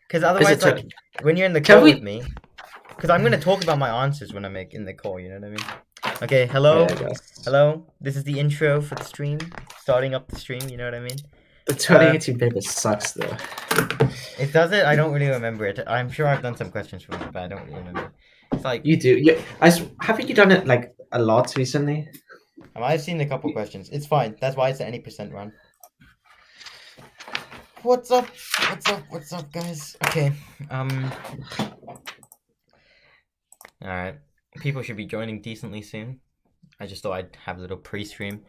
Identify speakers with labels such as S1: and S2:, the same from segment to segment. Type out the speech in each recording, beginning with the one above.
S1: Because otherwise, like, when you're in the call with me, because I'm gonna talk about my answers when I'm in the call. You know what I mean? Okay. Hello.
S2: Yeah,
S1: Hello. This is the intro for the stream. Starting up the stream. You know what I mean?
S2: The 2018 paper sucks though.
S1: It does it. I don't really remember it. I'm sure I've done some questions from it, but I don't really remember. It's like
S2: you do. Yeah, haven't you done it like a lot recently?
S1: I've seen a couple questions. It's fine. That's why it's an 80% run. What's up? What's up? What's up, guys? Okay. Alright. People should be joining decently soon. I just thought I'd have a little pre-stream.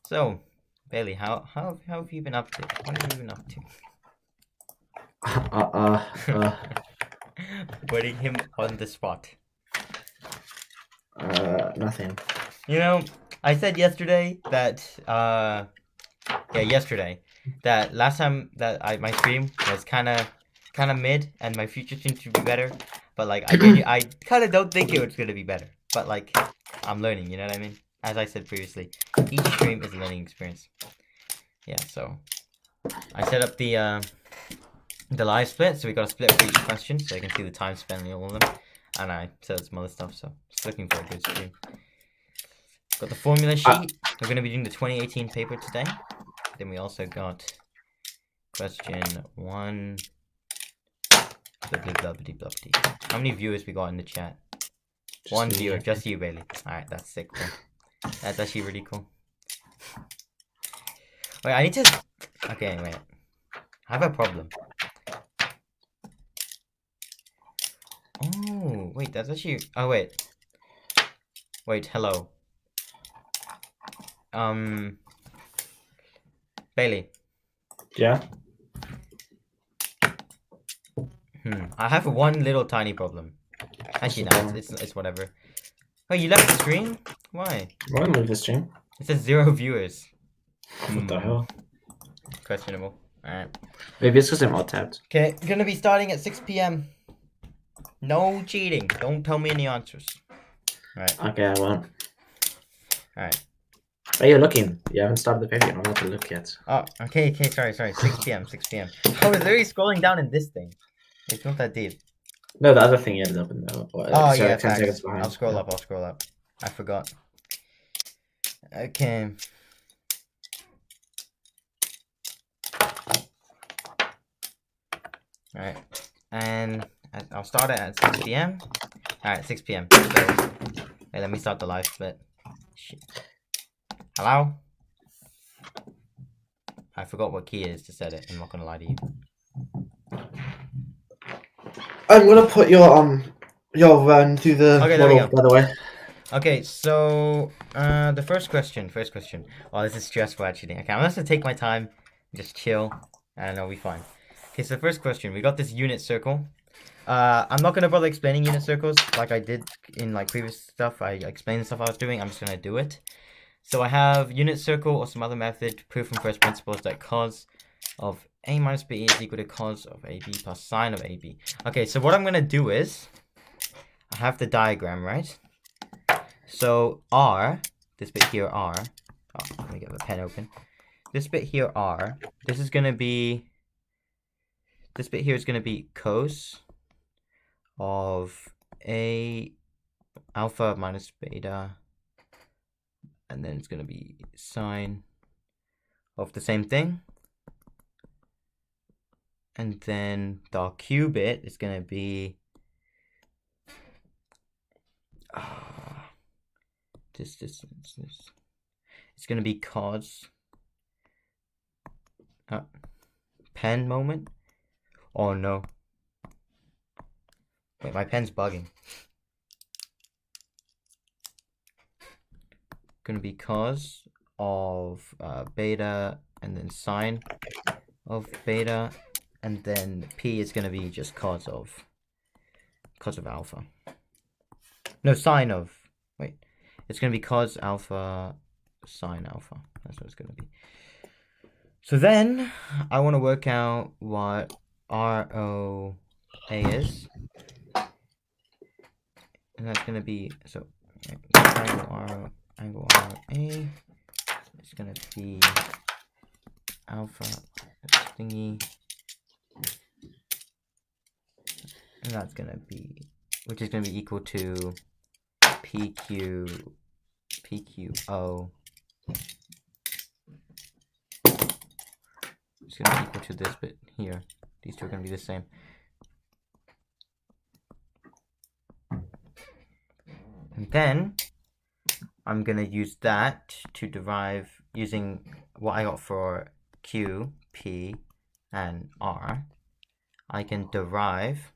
S1: So, Bailey, how have you been up to? What have you been up to? Putting him on the spot.
S2: Nothing.
S1: You know, I said yesterday that yesterday that last time that my stream was kind of mid and my future stream should be better, but like I kind of don't think it was gonna be better, but like I'm learning, you know what I mean? As I said previously, each stream is a learning experience. Yeah, so I set up the live split, so we got a split for each question, so you can see the time spent on all of them, and I set up some other stuff, so just looking for a good stream. Got the formula sheet. We're going to be doing the 2018 paper today. Then we also got question 1. How many viewers we got in the chat? Just 1 viewer, just you, Bailey. Alright, that's sick, bro. That's actually really cool. Wait, I need to... Okay, wait. I have a problem. Oh, wait, that's actually... Oh, wait. Wait, hello. Bailey.
S2: Yeah?
S1: I have one little tiny problem. Actually, no, it's whatever. Oh, you left the stream? Why?
S2: Why leave the stream?
S1: It says 0 viewers.
S2: What the hell?
S1: Questionable. Alright.
S2: Maybe it's because I'm alt tabbed.
S1: Okay, gonna be starting at 6 p.m. No cheating. Don't tell me any answers. Alright.
S2: Okay, I won't.
S1: Alright.
S2: Oh, you're looking. You haven't started the paper yet. I'm not to look yet.
S1: Oh, okay, sorry. 6 p.m. I was literally scrolling down in this thing. It's not that deep.
S2: No, the other thing you ended up in there.
S1: Oh, yeah,
S2: 10 seconds behind.
S1: I'll scroll up. I forgot. Okay. Alright. And I'll start it at 6 p.m. Alright, 6 p.m. So, hey, let me start the live split. Shit. Hello? I forgot what key it is to set it. I'm not gonna lie to you.
S2: I'm gonna put your run through the model, by the way.
S1: Okay, so the first question. Oh, this is stressful actually. Okay, I'm just gonna take my time, just chill, and I'll be fine. Okay, so the first question, we got this unit circle. I'm not gonna bother explaining unit circles like I did in like previous stuff. I explained the stuff I was doing. I'm just gonna do it. So I have unit circle or some other method, proof from first principles that cos of a minus b is equal to cos of ab plus sine of ab. Okay, so what I'm gonna do is, I have the diagram, right? So r, this bit here r, oh, let me get the pen open. This bit here r, this is gonna be, this bit here is gonna be cos of a alpha minus beta, and then it's gonna be sine of the same thing. And then the q bit is gonna be this. It's gonna be cos pen moment. Oh no. Wait, my pen's bugging. Gonna be cos of beta and then sine of beta, and then p is gonna be just cos of alpha. No, sine of, wait, it's gonna be cos alpha sine alpha. That's what it's gonna be. So then I want to work out what ROA is, and that's gonna be, so angle ROA is gonna be alpha thingy and that's gonna be, which is gonna be equal to PQO. It's gonna be equal to this bit here. These two are gonna be the same. And then I'm gonna use that to derive, using what I got for Q, P, and R. I can derive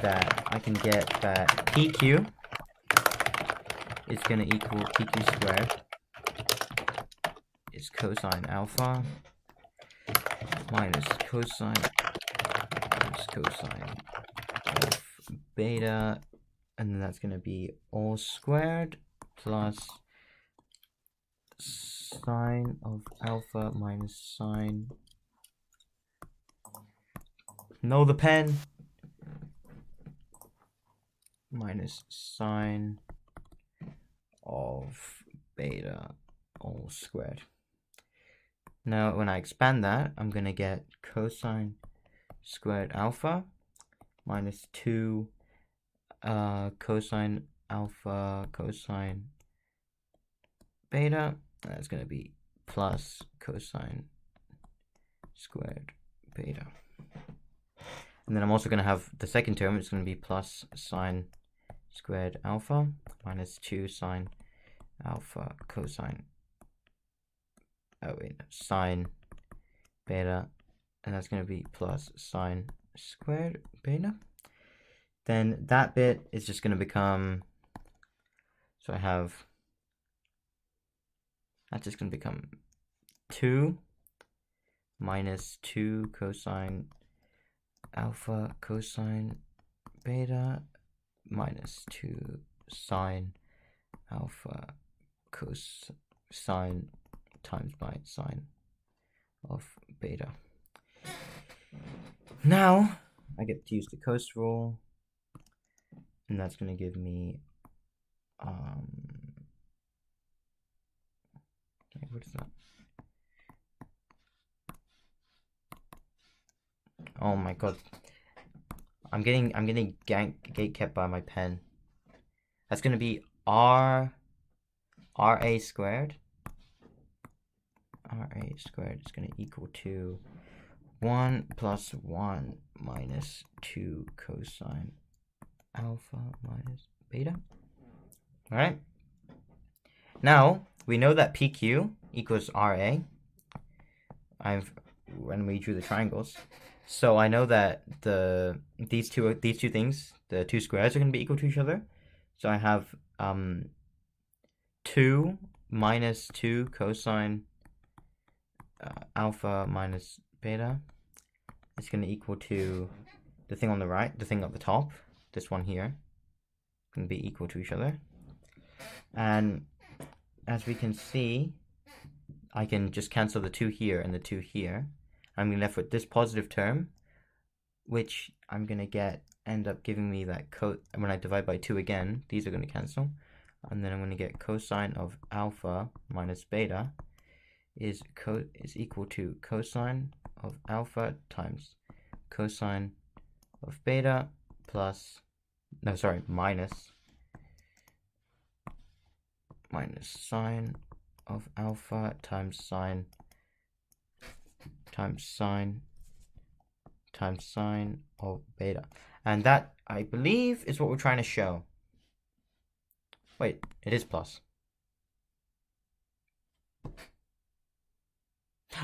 S1: that I can get that PQ is gonna equal PQ squared is cosine alpha minus cosine of beta, and then that's gonna be all squared plus sine of alpha minus sine. No, the pen. Minus sine of beta all squared. Now, when I expand that, I'm going to get cosine squared alpha minus 2 cosine alpha cosine beta. That's going to be plus cosine squared beta. And then I'm also going to have the second term, it's going to be plus sine squared alpha minus 2 sine alpha cosine sine beta, and that's going to be plus sine squared beta. Then that bit is just going to become, so I have, that's just going to become 2 minus 2 cosine alpha cosine beta minus 2 sine alpha cosine times by sine of beta. Now I get to use the cos rule, and that's going to give me okay, what is that? Oh my god, I'm getting gate kept by my pen. That's gonna be RA squared. RA squared is gonna equal to 1 plus 1 minus 2 cosine alpha minus beta. Alright. Now we know that PQ equals RA. When we drew the triangles. So I know that these two things, the two squares, are going to be equal to each other. So I have 2 minus 2 cosine alpha minus beta. It's going to equal to the thing on the right, the thing at the top, this one here, going to be equal to each other. And as we can see, I can just cancel the 2 here and the 2 here. I'm going to be left with this positive term, which I'm going to end up giving me that when I divide by 2 again, these are going to cancel. And then I'm going to get cosine of alpha minus beta is equal to cosine of alpha times cosine of beta minus sine of alpha times sine of beta. And that, I believe, is what we're trying to show. Wait, it is plus.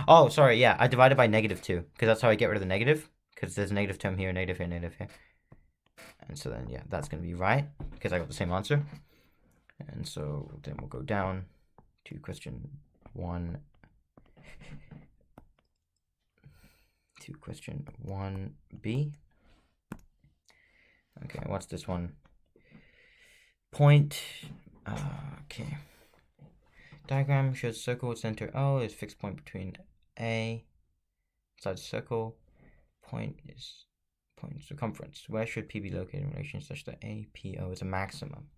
S1: Oh, sorry, yeah, I divided by -2, because that's how I get rid of the negative, because there's a negative term here, negative here, negative here. And so then, yeah, that's going to be right, because I got the same answer. And so then we'll go down to question 1. To question 1b. Okay, what's this one? Point. Okay. Diagram shows circle center O is fixed point between A inside the circle. Point circumference. Where should P be located in relation such that APO is a maximum?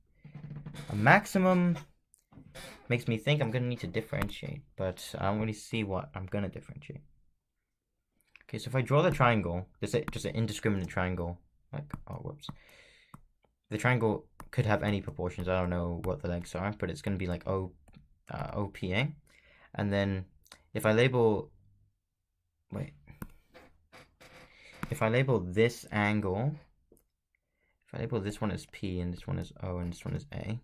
S1: A maximum makes me think I'm going to need to differentiate, but I don't really see what I'm going to differentiate. Okay, so if I draw the triangle, this is just an indiscriminate triangle. Like, oh, whoops. The triangle could have any proportions. I don't know what the legs are, but it's going to be like OPA. And then if I label, if I label this angle, if I label this one as P and this one as O and this one as A,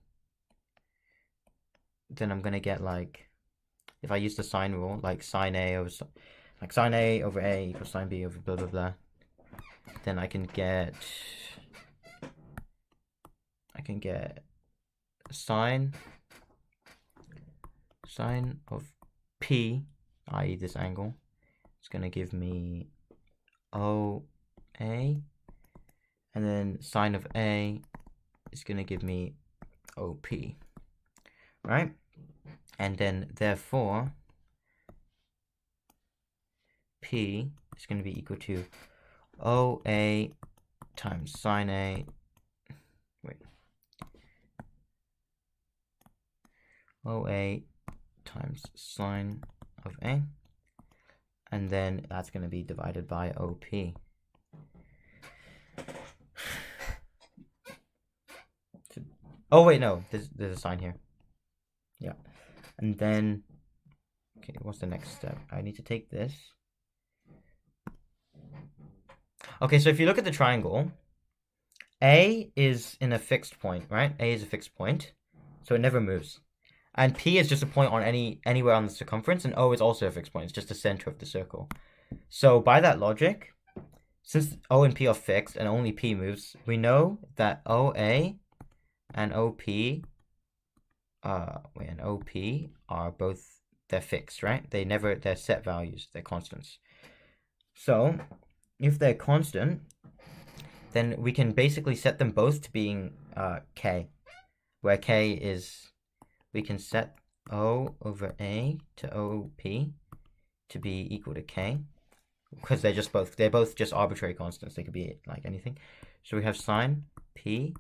S1: then I'm going to get like, if I use the sine rule, like sine A over A equals sine B over blah blah blah, then I can get sine of P, i.e. this angle, it's going to give me OA, and then sine of A is going to give me OP, right? And then therefore P is going to be equal to OA times sine A, OA times sine of A, and then that's going to be divided by OP. Oh wait, no, there's a sign here. Yeah, and then, okay, what's the next step? I need to take this. Okay, so if you look at the triangle, A is in a fixed point, right? A is a fixed point, so it never moves. And P is just a point on anywhere on the circumference, and O is also a fixed point. It's just the center of the circle. So by that logic, since O and P are fixed and only P moves, we know that OA and OP are both, they're fixed, right? They're set values, they're constants. So if they're constant, then we can basically set them both to being K, where K is, we can set O over A to OP to be equal to K, because they're both just arbitrary constants. They could be like anything. So we have sine P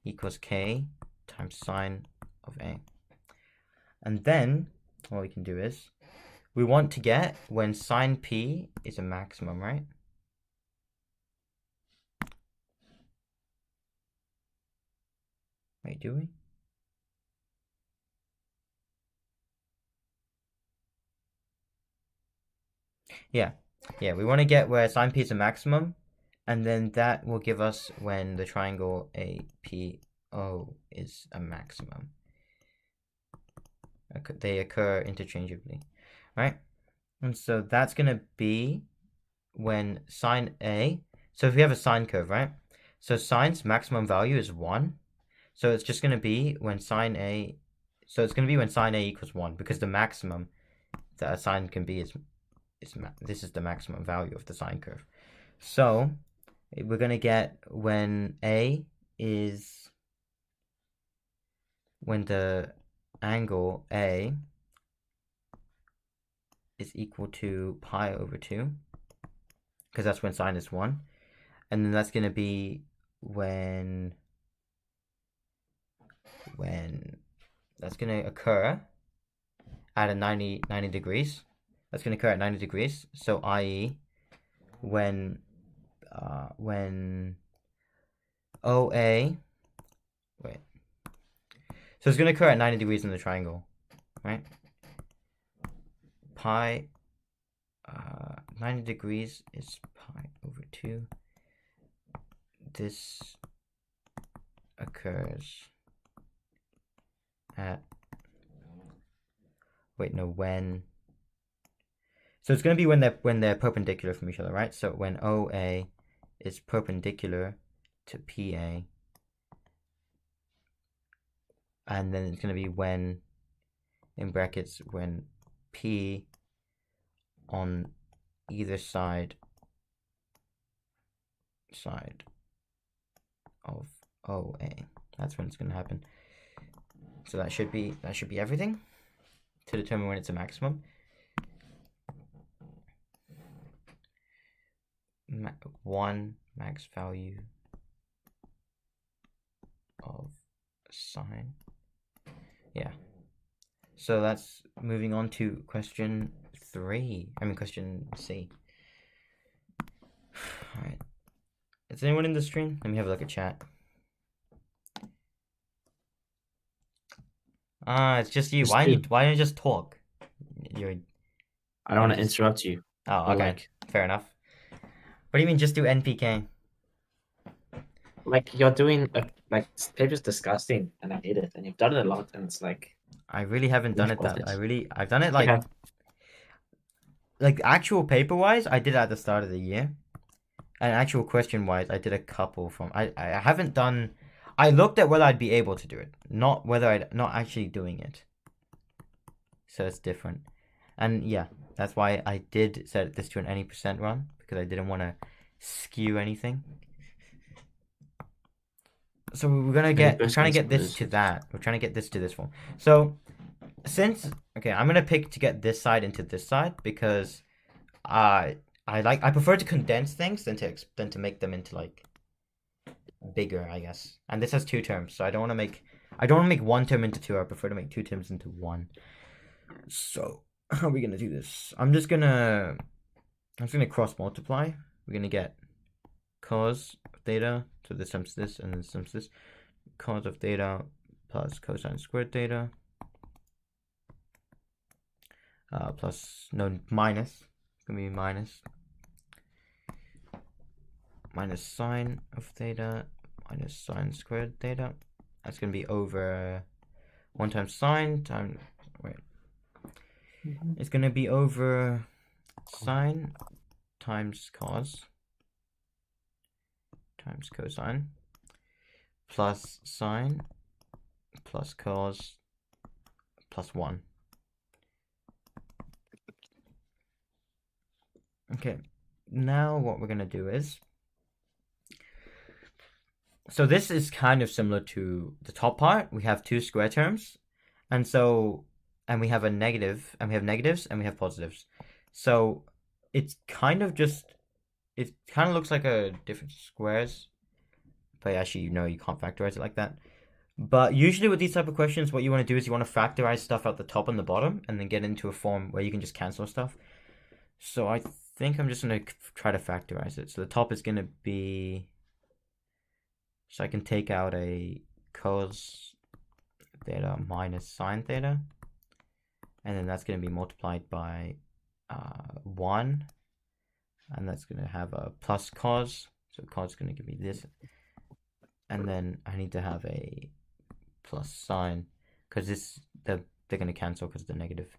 S1: equals K times sine of A. And then what we can do is, we want to get when sine P is a maximum, right? Wait, do we? Yeah, we want to get where sine P is a maximum, and then that will give us when the triangle APO is a maximum. They occur interchangeably, right? And so that's going to be when sine A, so if we have a sine curve, right? So sine's maximum value is 1. So it's just going to be when sine A, so it's going to be when sine A equals 1, because the maximum that a sine can be is this is the maximum value of the sine curve. So we're going to get when A is, when the angle A is equal to pi over 2, because that's when sine is 1. And then that's going to be when that's going to occur at a 90 degrees. That's going to occur at 90 degrees. So i.e. when OA, wait. So it's going to occur at 90 degrees in the triangle, right? Pi, 90 degrees is pi over 2. This occurs at, when, so it's going to be when they're perpendicular from each other, right? So when OA is perpendicular to PA, and then it's going to be when, in brackets, when P on either side of OA. That's when it's going to happen. So that should be everything to determine when it's a maximum. 1 max value of sine. Yeah. So that's moving on to question C. Alright. Is anyone in the stream? Let me have a look at chat. It's just you. Why don't you just talk?
S3: I don't want to interrupt you.
S1: Oh, okay. Fair enough. What do you mean just do NPK?
S3: Like, you're doing, like, paper's disgusting, and I hate it, and you've done it a lot, and it's like...
S1: I really haven't done it that... I've done it, like...
S3: Okay.
S1: Like, actual paper-wise, I did it at the start of the year. And actual question-wise, I did a couple from... I haven't done... I looked at whether I'd be able to do it. Not whether I'd... Not actually doing it. So it's different. And, yeah. That's why I did set this to an any percent run. Because I didn't want to skew anything. So we're trying to get this to that. We're trying to get this to this form. So since I'm gonna pick to get this side into this side because I prefer to condense things than to make them into like bigger, I guess. And this has 2 terms, so I don't want to make one term into 2. I prefer to make 2 terms into 1. So how are we gonna do this? I'm just gonna cross multiply. We're gonna get cos theta, so this times this and this times this, cos of theta plus cosine squared theta minus, it's gonna be minus sine of theta minus sine squared theta. That's gonna be over 1 times sine times, it's gonna be over sine times cos times cosine plus sine plus cos plus 1. Okay, now what we're gonna do is, so this is kind of similar to the top part. We have 2 square terms, and we have a negative, and we have negatives, and we have positives. So it's kind of just, it kind of looks like a different squares, but actually, you can't factorize it like that. But usually with these type of questions, what you want to do is you want to factorize stuff out the top and the bottom, and then get into a form where you can just cancel stuff. So I think I'm just going to try to factorize it. So the top is going to be, so I can take out a cos theta minus sine theta, and then that's going to be multiplied by 1, and that's going to have a plus cos, so cos is going to give me this, and then I need to have a plus sine, because they're going to cancel because they're negative.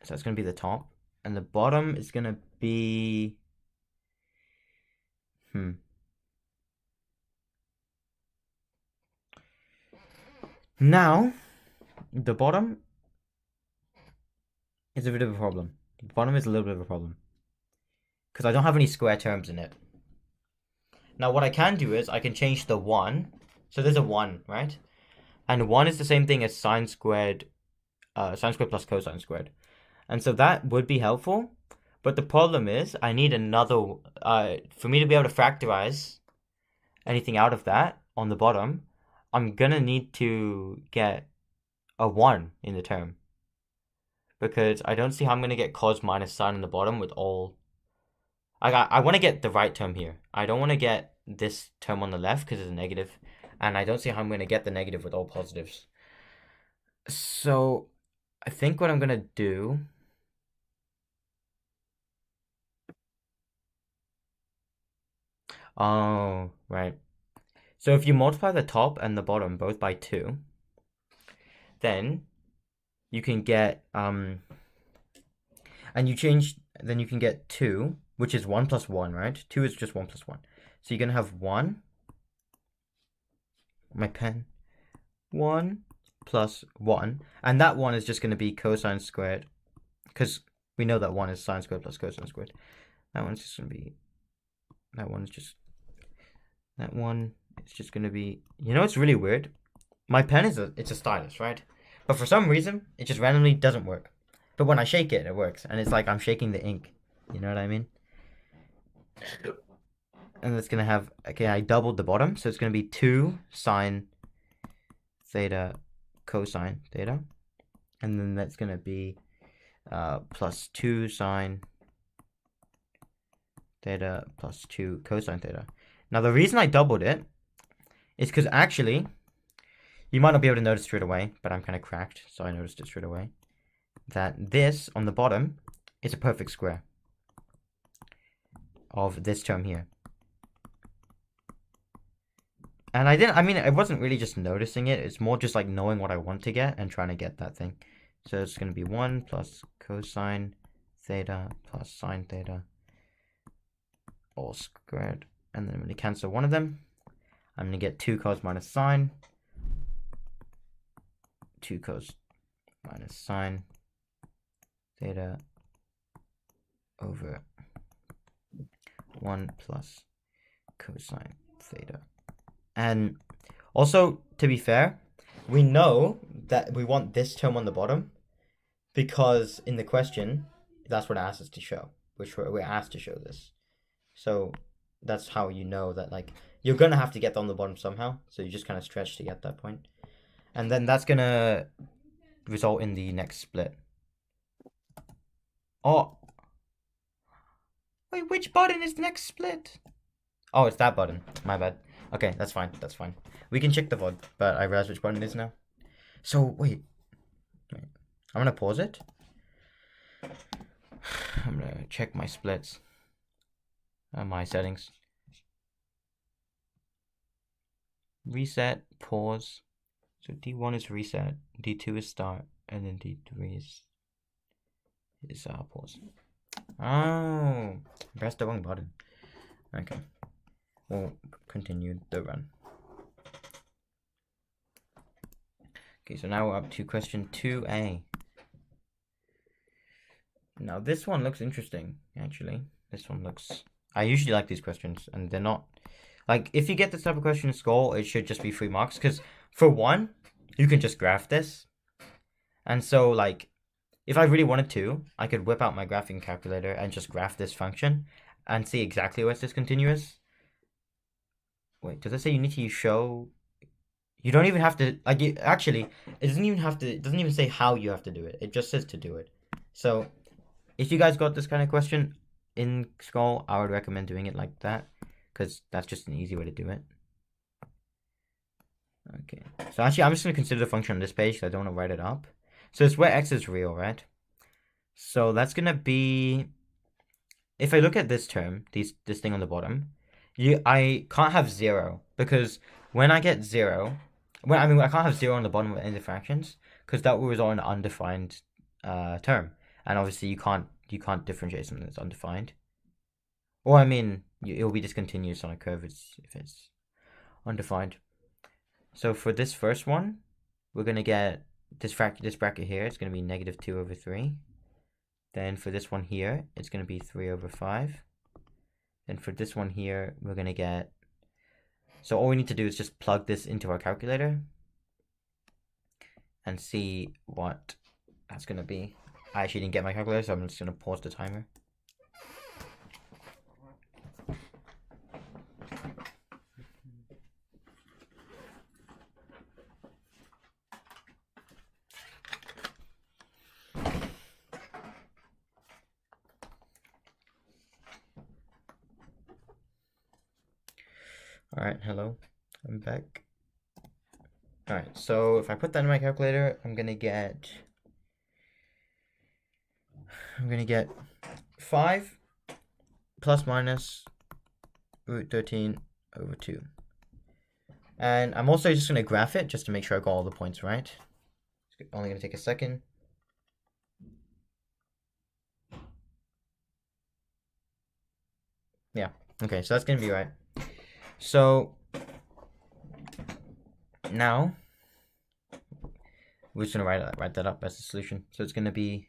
S1: So that's going to be the top, and the bottom is going to be, Now, the bottom is a bit of a problem. The bottom is a little bit of a problem, because I don't have any square terms in it. Now, what I can do is I can change the 1. So there's a 1, right? And 1 is the same thing as sine squared plus cosine squared. And so that would be helpful. But the problem is I need another, for me to be able to factorize anything out of that on the bottom, I'm going to need to get a 1 in the term. Because I don't see how I'm going to get cos minus sine on the bottom with all... I want to get the right term here. I don't want to get this term on the left because it's a negative. And I don't see how I'm going to get the negative with all positives. So I think what I'm going to do... Oh, right. So if you multiply the top and the bottom both by 2, then you can get... and then you can get 2, which is 1 plus 1, right? 2 is just 1 plus 1. So you're going to have 1, my pen, 1 plus 1. And that 1 is just going to be cosine squared, because we know that 1 is sine squared plus cosine squared. That one's just going to be, that one is just going to be, it's really weird. My pen it's a stylus, right? But for some reason, it just randomly doesn't work. But when I shake it, it works. And it's like I'm shaking the ink. You know what I mean? And it's going to have... Okay, I doubled the bottom. So it's going to be 2 sine theta cosine theta. And then that's going to be plus 2 sine theta plus 2 cosine theta. Now, the reason I doubled it is because actually, you might not be able to notice straight away, but I'm kind of cracked, so I noticed it straight away, that this on the bottom is a perfect square of this term here. And I mean, I wasn't really just noticing it. It's more just like knowing what I want to get and trying to get that thing. So it's going to be 1 plus cosine theta plus sine theta all squared. And then I'm going to cancel one of them. I'm going to get 2 cos minus sine. 2 cos minus sine theta over 1 plus cosine theta. And also, to be fair, we know that we want this term on the bottom because in the question, that's what it asks us to show, which we're asked to show this. So that's how you know that, like, you're going to have to get on the bottom somehow. So you just kind of stretch to get that point. And then that's going to result in the next split. Oh. Wait, which button is next split? Oh, it's that button. My bad. Okay, that's fine. That's fine. We can check the VOD, but I realize which button it is now. So, wait. I'm going to pause it. I'm going to check my splits. My settings. Reset, pause. So D1 is reset, D2 is start, and then D3 is pause. Oh, pressed the wrong button. Okay. We'll continue the run. Okay, so now we're up to question 2A. Now this one looks interesting, actually. This one looks... I usually like these questions, and they're not... Like, if you get this type of question in school, it should just be 3 marks, because for one, you can just graph this. And so, like, if I really wanted to, I could whip out my graphing calculator and just graph this function and see exactly what's discontinuous. Wait, does it say you need to show... You don't even have to... Like, actually, it doesn't even have to... It doesn't even say how you have to do it. It just says to do it. So, if you guys got this kind of question in school, I would recommend doing it like that, because that's just an easy way to do it. Okay, so actually I'm just going to consider the function on this page because I don't want to write it up. So it's where x is real, right? So that's going to be, if I look at this term, this thing on the bottom, I can't have 0, because when I get 0, I can't have 0 on the bottom of any of the fractions, because that will result in an undefined term. And obviously you can't differentiate something that's undefined. Or I mean, it will be discontinuous on a curve if it's undefined. So for this first one, we're going to get this bracket here. It's going to be negative 2 over 3. Then for this one here, it's going to be 3 over 5. Then for this one here, we're going to get... So all we need to do is just plug this into our calculator and see what that's going to be. I actually didn't get my calculator, so I'm just going to pause the timer. Alright, hello, I'm back. Alright, so if I put that in my calculator, I'm gonna get 5 plus minus root 13 over 2. And I'm also just gonna graph it just to make sure I got all the points right. It's only gonna take a second. Yeah, okay, so that's gonna be right. So now we're just gonna write that up as the solution. So it's gonna be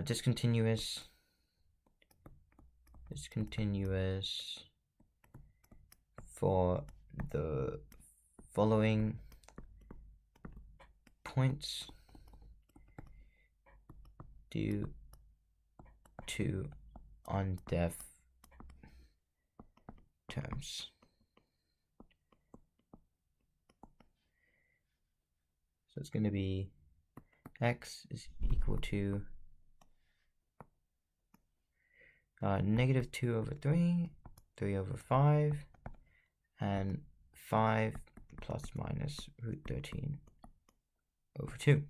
S1: discontinuous for the following points due to undef terms. So it's going to be x is equal to Negative 2 over 3, 3 over 5, and 5 plus minus root 13 over 2.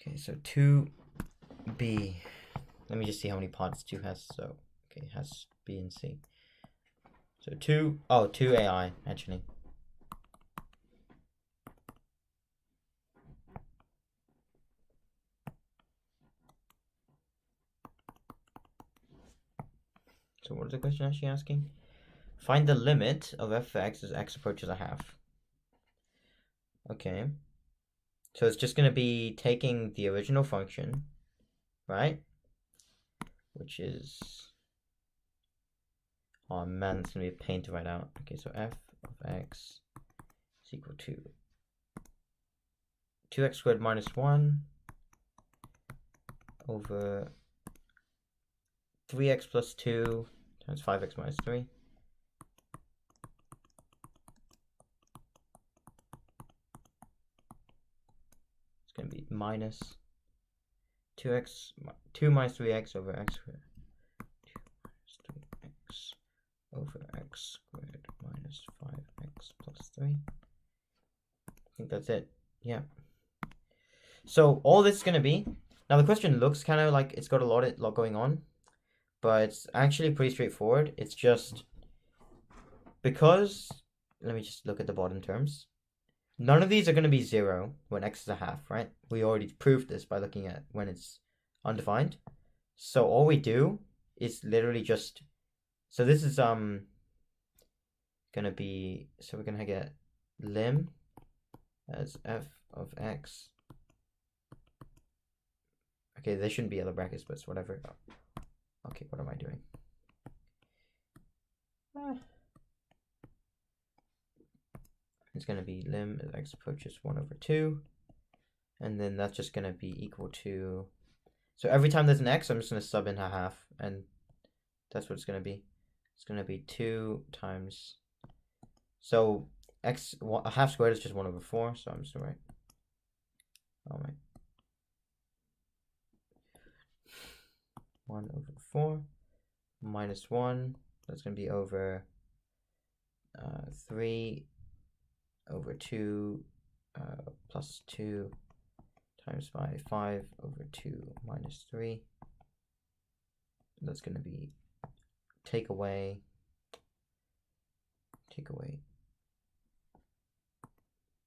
S1: Okay, so 2b. Let me just see how many parts 2 has. So, okay, it has B and C. So 2AI, actually. So what is the question actually asking? Find the limit of f(x) as x approaches a half. Okay. So it's just going to be taking the original function, right? Which is... Oh man, it's going to be a pain to write out. Okay, so f of x is equal to 2x squared minus 1 over 3x plus 2 times 5x minus 3. It's going to be minus 2 minus 3x over x squared. 2 minus 3x over x squared minus 5x plus 3. I think that's it. Yeah. So all this is going to be... Now the question looks kind of like it's got a lot going on. But it's actually pretty straightforward. It's just... Because... Let me just look at the bottom terms. None of these are going to be 0 when x is a half, right? We already proved this by looking at when it's undefined. So all we do is literally just... So this is going to be... So we're going to get lim as f of x. Okay, there shouldn't be other brackets, but it's whatever. Okay, what am I doing? It's going to be lim as x approaches 1 over 2. And then that's just going to be equal to... So every time there's an x, I'm just going to sub in a half. And that's what it's going to be. It's going to be 2 times... So x, a half squared is just 1 over 4. So I'm just going to write... Oh my... 1 over 4 minus 1. That's going to be over 3 over 2 plus 2 times 5 over 2 minus 3. That's going to be take away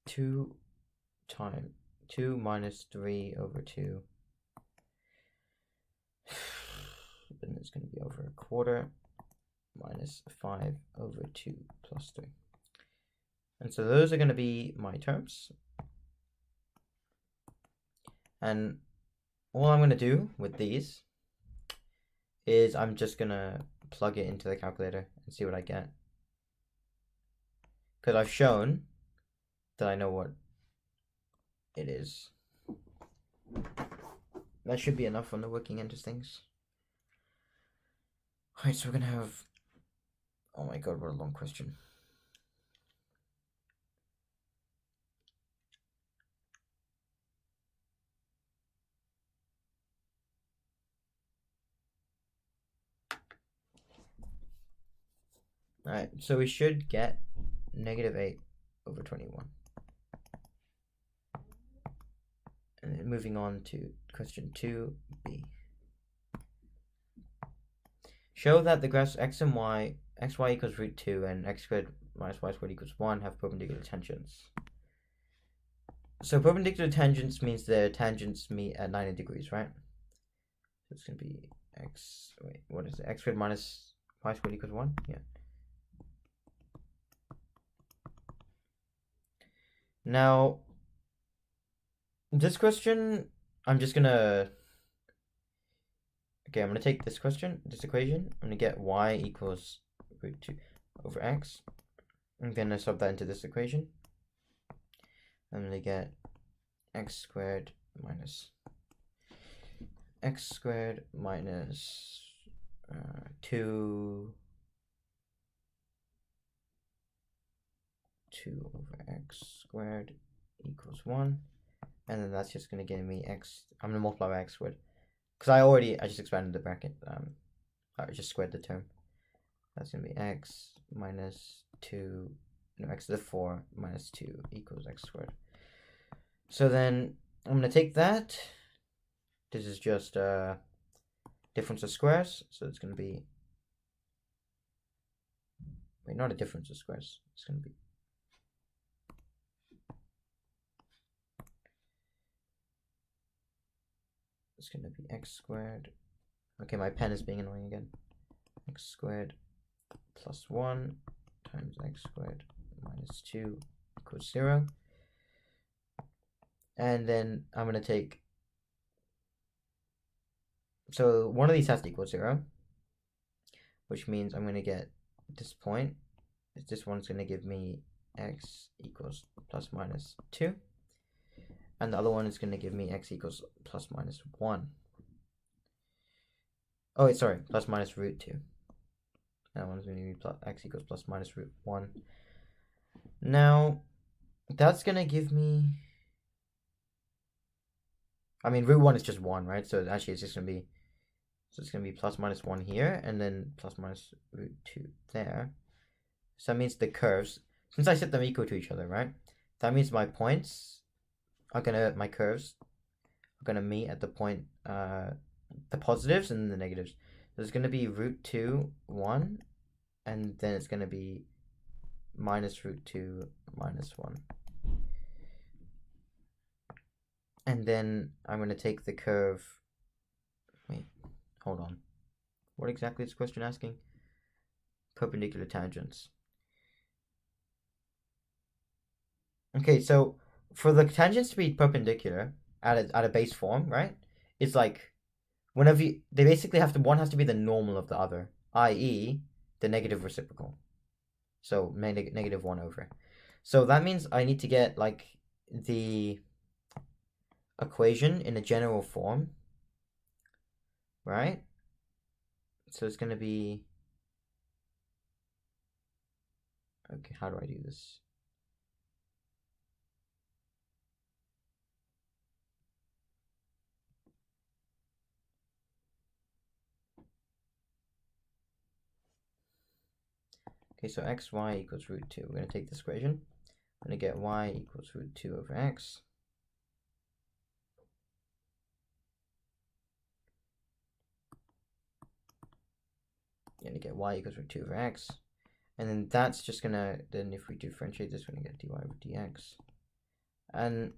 S1: 2 times 2 minus 3 over 2. Then it's going to be over a quarter minus 5 over 2 plus 3. And so those are going to be my terms. And all I'm going to do with these is I'm just going to plug it into the calculator and see what I get. Because I've shown that I know what it is. That should be enough on the working end of things. Alright, so we're going to have... Oh my god, what a long question. Alright, so we should get negative 8 over 21. And then moving on to question 2b. Show that the graphs x and y, xy equals root 2 and x squared minus y squared equals 1 have perpendicular tangents. So perpendicular tangents means their tangents meet at 90 degrees, right? So it's going to be x, wait, what is it? X squared minus y squared equals 1? Yeah. Now, this question, I'm just going to... Okay, I'm going to take this question, this equation. I'm going to get y equals root 2 over x. I'm going to sub that into this equation. I'm going to get x squared minus 2 over x squared equals 1. And then that's just going to give me x. I'm going to multiply by x squared. because I just expanded the bracket. I just squared the term. That's gonna be x minus 2, no, x to the 4 minus 2 equals x squared. So then I'm gonna take that. This is just difference of squares, so it's gonna be, wait, not a difference of squares. It's gonna be, x squared. Okay, my pen is being annoying again. X squared plus 1 times x squared minus 2 equals 0. And then I'm going to take, so one of these has to equal 0, which means I'm going to get this point. This one's going to give me x equals plus minus 2. And the other one is going to give me x equals plus minus 1. Oh, wait, sorry, plus minus root 2. That one's going to give me x equals plus minus root 1. Now, that's going to give me, I mean, root 1 is just 1, right? So actually it's just going to be, so it's going to be plus minus 1 here, and then plus minus root 2 there. So that means the curves, since I set them equal to each other, right? That means my points are going to, my curves are going to meet at the point, the positives and the negatives. There's going to be root 2, 1, and then it's going to be minus root 2, minus 1. And then I'm going to take the curve, wait, hold on. What exactly is the question asking? Perpendicular tangents. Okay, so for the tangents to be perpendicular at a base form, right? It's like, whenever they basically have to, one has to be the normal of the other, i.e. the negative reciprocal. So negative 1 over. So that means I need to get like the equation in a general form, right? So it's going to be, okay, how do I do this? Okay, so xy equals root 2. We're going to take this equation. I'm going to get y equals root 2 over x. You're going to get y equals root 2 over x. And then that's just going to, then if we differentiate this, we're going to get dy over dx. And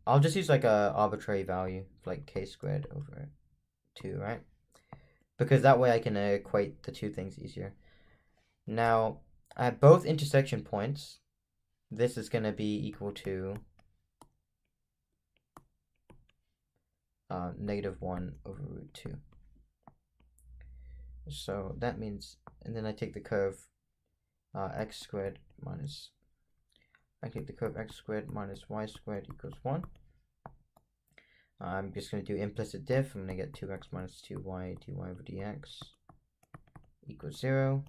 S1: I'll just use like a arbitrary value, like k squared over 2, right? Because that way I can equate the two things easier. Now, at both intersection points, this is going to be equal to negative 1 over root 2. So that means, and then I take the curve x squared minus, I take the curve x squared minus y squared equals 1. I'm just going to do implicit diff. I'm going to get 2x minus 2y dy over dx equals 0,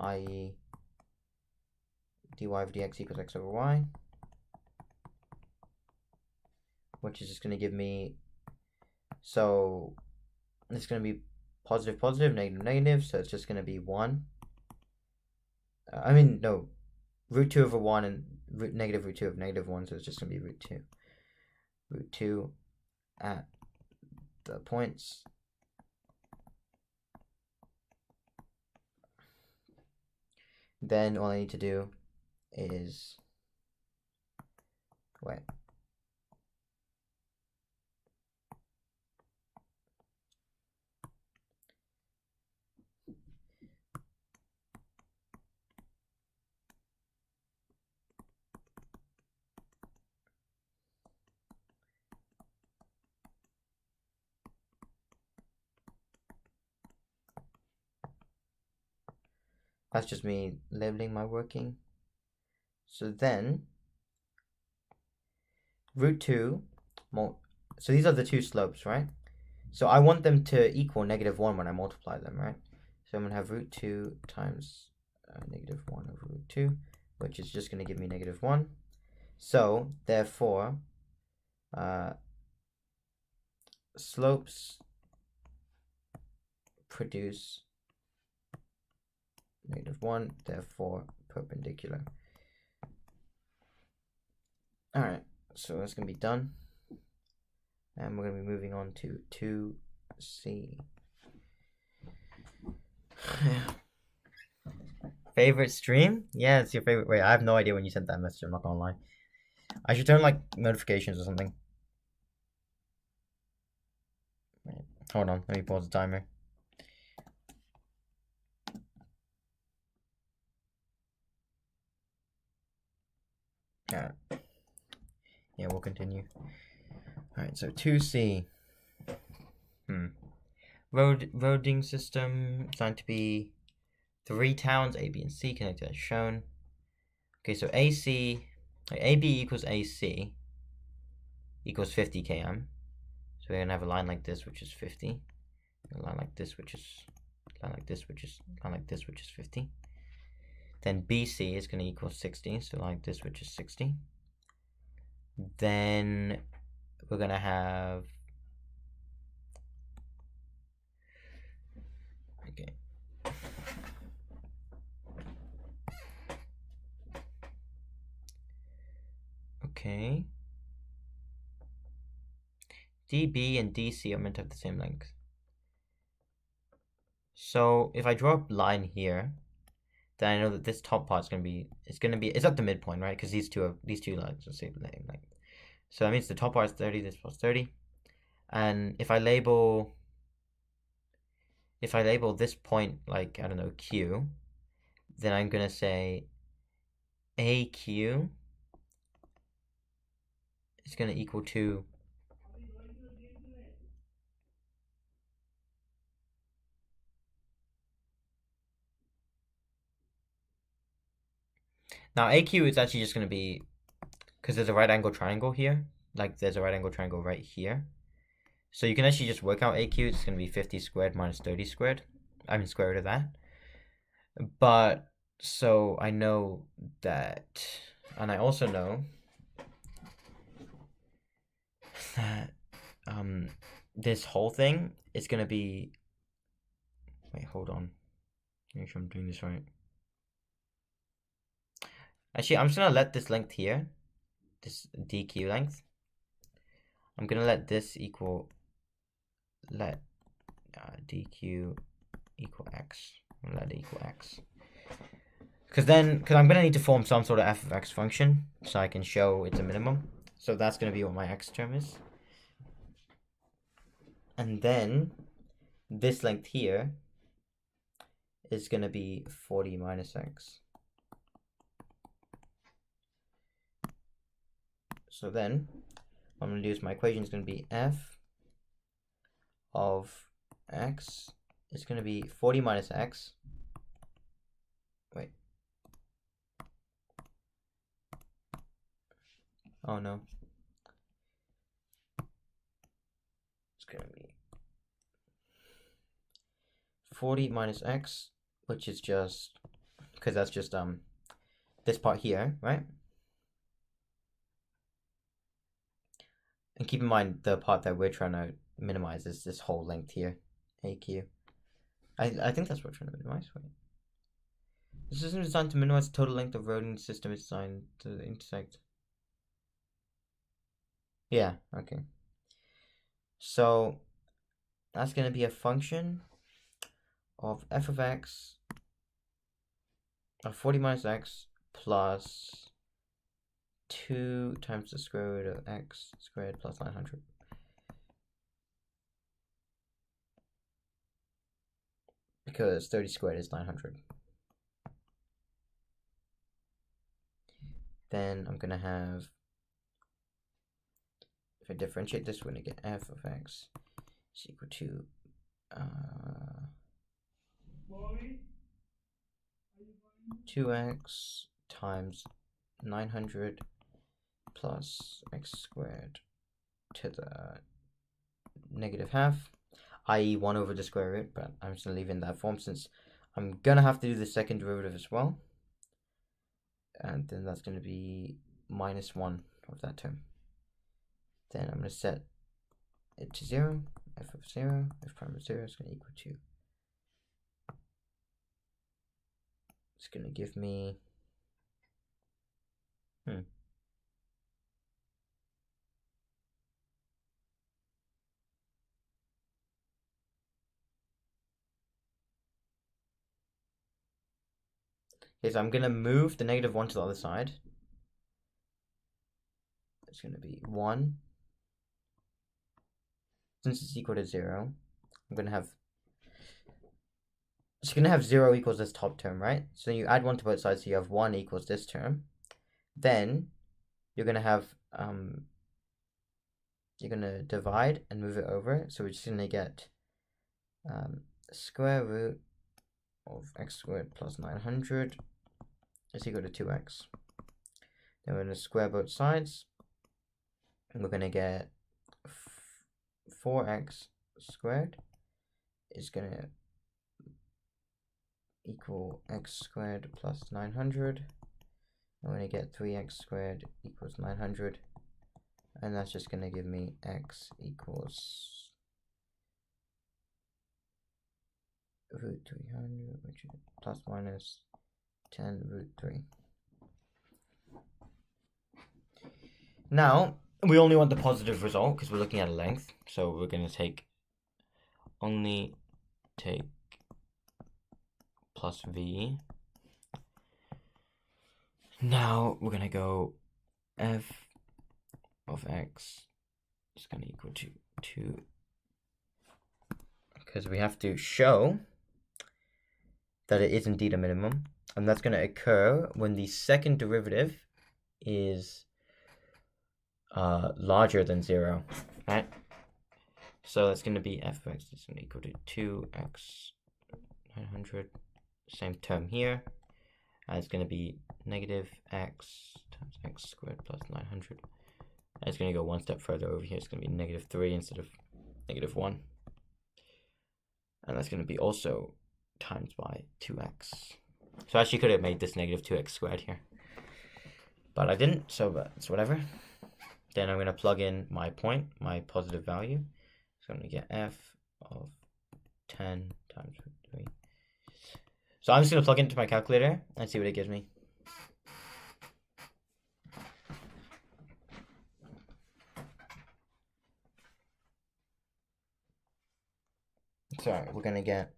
S1: i.e. dy over dx equals x over y, which is just going to give me, so it's going to be positive, positive, negative, negative, so it's just going to be 1. I mean, no, root 2 over 1 and negative root 2 of negative 1, so it's just going to be root 2. Root 2 at the points. Then all I need to do is, wait. That's just me labeling my working. So then, root 2, so these are the two slopes, right? So I want them to equal negative 1 when I multiply them, right? So I'm going to have root 2 times negative 1 over root 2, which is just going to give me negative 1. So, therefore, slopes produce -1, therefore perpendicular. Alright, so that's going to be done. And we're going to be moving on to 2C. Favorite stream? Yeah, it's your favorite. Wait, I have no idea when you sent that message, I'm not gonna lie. I should turn like notifications or something. Wait, hold on, let me pause the timer. Alright. Yeah, we'll continue. Alright, so 2C. Roading system designed to be 3 towns, A, B, and C connected as shown. Okay, so AB equals AC equals 50 km. So we're gonna have a line like this, which is 50. A line like this, which is line like this, which is line like this, which is 50. Then BC is gonna equal 60, so like this, which is 60. Then we're gonna have okay. DB and DC are meant to have the same length. So if I draw a line here, then I know that this top part is gonna be it's at the midpoint, right? Because these two lines are the same length. So that means the top part is 30, this part's 30. And if I label this point like, I don't know, Q, then I'm gonna say AQ is gonna equal to now AQ is actually just gonna be, because there's a right angle triangle here, like there's a right angle triangle right here. So you can actually just work out AQ, it's gonna be 50 squared minus 30 squared. I mean square root of that. But so I know that, and I also know that this whole thing is gonna be, wait, hold on, make sure I'm doing this right. Actually, I'm just gonna let this length here, this DQ length, I'm gonna let this equal, let DQ equal X, let it equal X. Because I'm gonna need to form some sort of f of x function so I can show it's a minimum. So that's gonna be what my x term is. And then this length here is gonna be 40 minus x. So then what I'm gonna do is my equation is gonna be f of x is gonna be 40 minus x. Wait. Oh no. It's gonna be 40 minus x, which is just, because that's just this part here, right? And keep in mind the part that we're trying to minimize is this whole length here, AQ. I think that's what we're trying to minimize. Wait. The system is designed to minimize the total length of road, and the system is designed to intersect. Yeah, okay. So that's going to be a function of f of x of 40 minus x plus 2 times the square root of x squared plus 900. Because 30 squared is 900. Then I'm going to have, if I differentiate this, we're going to get f of x is equal to 2x times 900 plus x squared to the negative half, i.e. 1 over the square root, but I'm just going to leave it in that form since I'm going to have to do the second derivative as well. And then that's going to be minus 1 of that term. Then I'm going to set it to 0. F of 0, f prime of 0 is going to equal to. It's going to give me. Okay, so I'm going to move the -1 to the other side. It's going to be 1. Since it's equal to 0, I'm going to have. It's going to have 0 equals this top term, right? So you add 1 to both sides, so you have 1 equals this term. Then you're going to have. You're going to divide and move it over. So we're just going to get square root of x squared plus 900 is equal to 2x. Then we're going to square both sides. And we're going to get 4x squared is going to equal x squared plus 900. I'm going to get 3x squared equals 900. And that's just going to give me x equals root 300, which is plus minus 10 root 3. Now, we only want the positive result because we're looking at a length. So we're going to only take plus v. Now we're going to go f of x is going to equal to 2. Because we have to show that it is indeed a minimum. And that's going to occur when the second derivative is larger than 0, right? So that's going to be f of x is going to equal to 2x 900, same term here. And it's going to be negative x times x squared plus 900. And it's going to go one step further over here. It's going to be negative 3 instead of negative 1. And that's going to be also times by 2x. So I actually could have made this negative 2x squared here. But I didn't, so it's whatever. Then I'm going to plug in my point, my positive value. So I'm going to get f of 10 times 3. So I'm just going to plug it into my calculator and see what it gives me. So we're going to get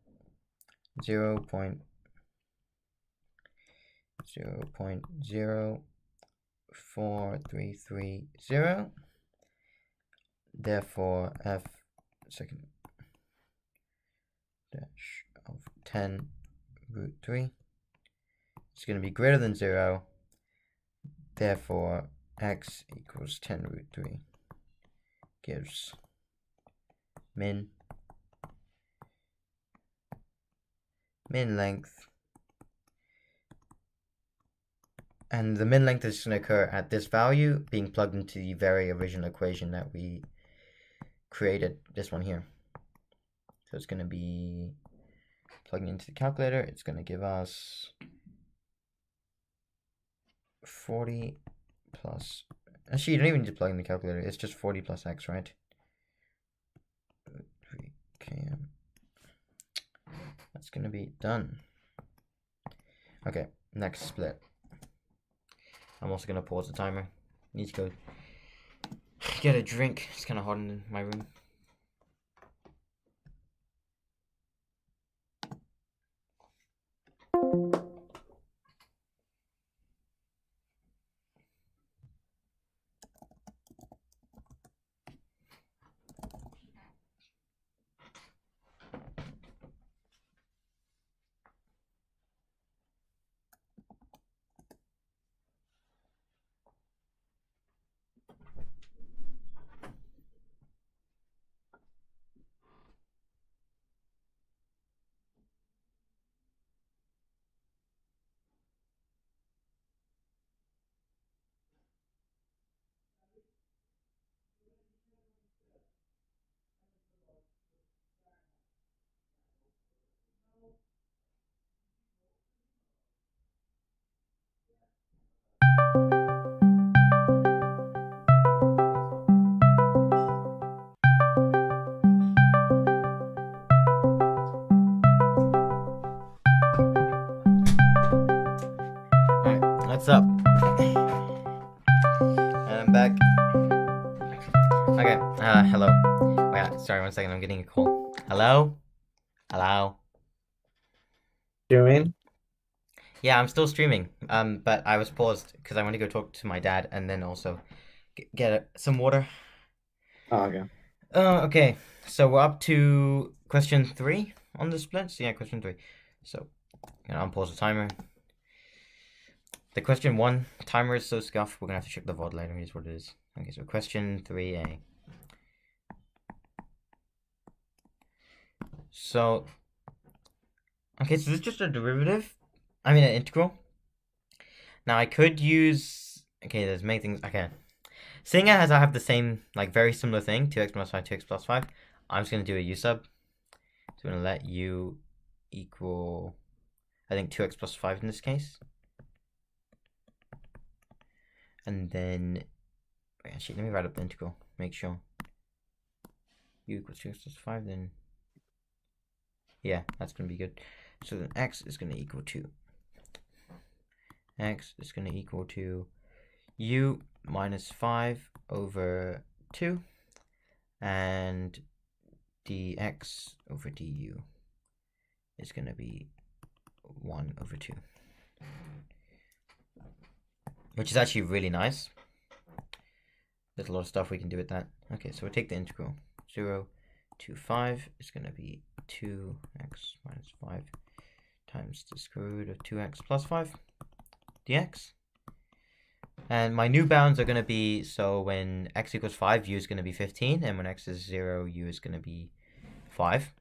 S1: 0.0.043330. Therefore, f second dash of 10 root 3 is going to be greater than 0. Therefore, x equals 10 root 3 gives min length. And the min length is going to occur at this value being plugged into the very original equation that we created, this one here. So it's going to be plugging into the calculator. It's going to give us 40 plus. Actually, you don't even need to plug in the calculator. It's just 40 plus x, right? 3 km. That's going to be done. Okay, next split. I'm also going to pause the timer. Need to go get a drink. It's kind of hot in my room. back. Okay, hello. Wait, sorry, 1 second, I'm getting a call. Hello? Hello?
S3: You know what I mean?
S1: Yeah, I'm still streaming. But I was paused because I want to go talk to my dad and then also get some water.
S3: Oh, okay.
S1: Okay, so we're up to question 3 on the splits. Yeah, question 3. So, unpause the timer. The question 1 timer is so scuffed, we're gonna have to check the VOD later. Here's what it is. Okay, so question 3A. So, okay, so this is just a derivative. I mean, an integral. Now, I could use... Okay, there's many things... Okay. Seeing as I have the same, like, very similar thing, 2x minus 5, 2x plus 5, I'm just going to do a u sub. So I'm going to let u equal, I think, 2x plus 5 in this case. And then... Wait, actually, let me write up the integral. Make sure. U equals 2x plus 5, then... Yeah, that's going to be good. So then x is going to equal to... X is going to equal to u minus 5 over 2 and dx over du is going to be 1 over 2, which is actually really nice. There's a lot of stuff we can do with that. Okay, so we'll take the integral. 0 to 5 is going to be 2x minus 5 times the square root of 2x plus 5 dx. And my new bounds are going to be, so when x equals 5, u is going to be 15, and when x is 0, u is going to be 5.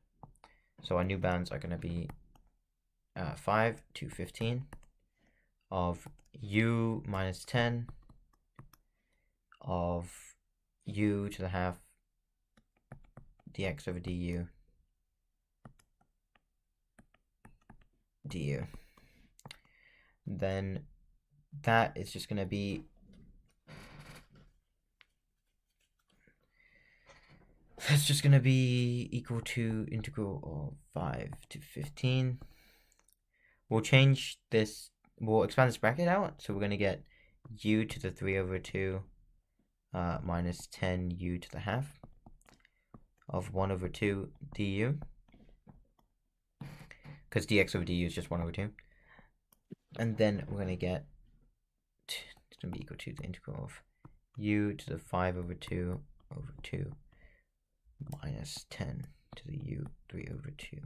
S1: So our new bounds are going to be 5 to 15 of u minus 10 of u to the half dx over du du. Then that is just going to be equal to integral of 5 to 15. We'll change this, we'll expand this bracket out, so we're going to get u to the 3 over 2 minus 10 u to the half of 1 over 2 du, because dx over du is just 1 over 2. And then we're going to get, it's going to be equal to the integral of u to the 5 over 2 over 2 minus 10 to the u 3 over 2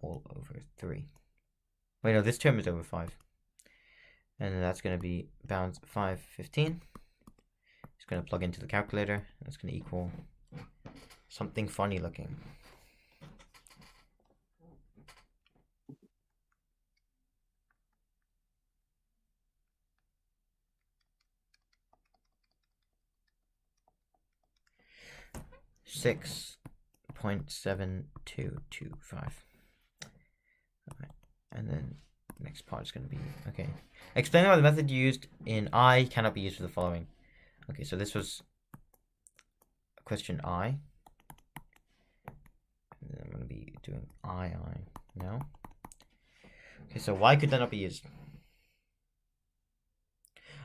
S1: all over 3. Wait, no, this term is over 5. And then that's going to be bounds 5, 15. It's going to plug into the calculator. That's going to equal something funny looking. $6.7225. Alright, and then next part is going to be, okay. Explain why the method used in I cannot be used for the following. Okay, so this was question I. And then I'm going to be doing I now. Okay, so why could that not be used?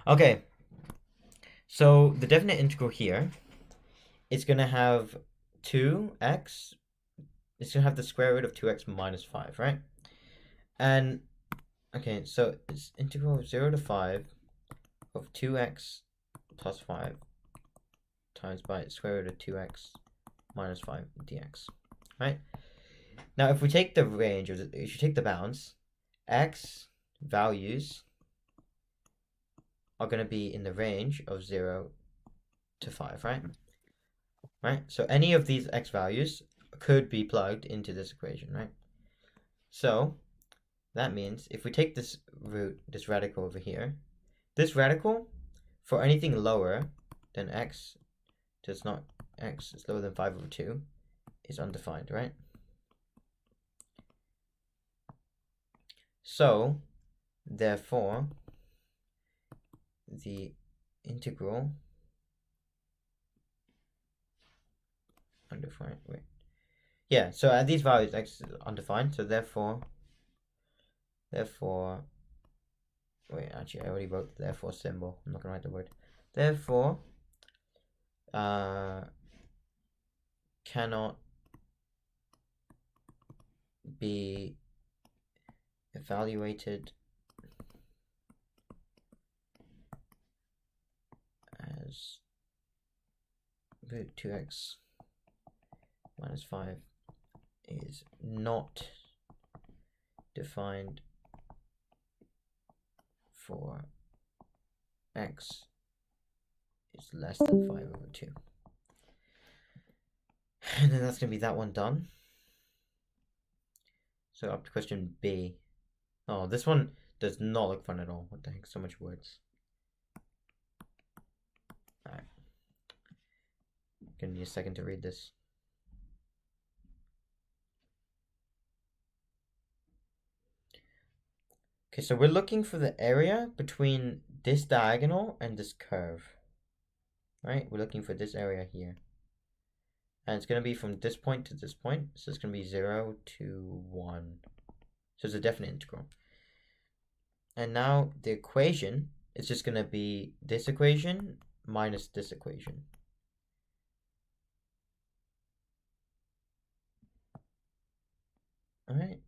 S1: Okay, so the definite integral here, it's going to have 2x, it's going to have the square root of 2x minus 5, right? And, okay, so it's integral of 0 to 5 of 2x plus 5 times by square root of 2x minus 5 dx, right? Now, if we take the range, or if you take the bounds, x values are going to be in the range of 0 to 5, right? Right? So any of these x values could be plugged into this equation, right? So that means if we take this root, this radical over here, this radical for anything lower than x does not, x is lower than 5 over 2 is undefined, right? So therefore the integral undefined, wait. Yeah, so at these values x is undefined, so therefore, wait, actually I already wrote the therefore symbol. I'm not gonna write the word. Therefore, cannot be evaluated as root 2x minus 5 is not defined for x is less than 5 over 2. And then that's going to be that one done. So up to question B. Oh, this one does not look fun at all. What the heck, so much words. Alright. Gonna need a second to read this. Okay, so we're looking for the area between this diagonal and this curve. Right? We're looking for this area here. And it's going to be from this point to this point. So it's going to be 0 to 1. So it's a definite integral. And now the equation is just going to be this equation minus this equation. Alright.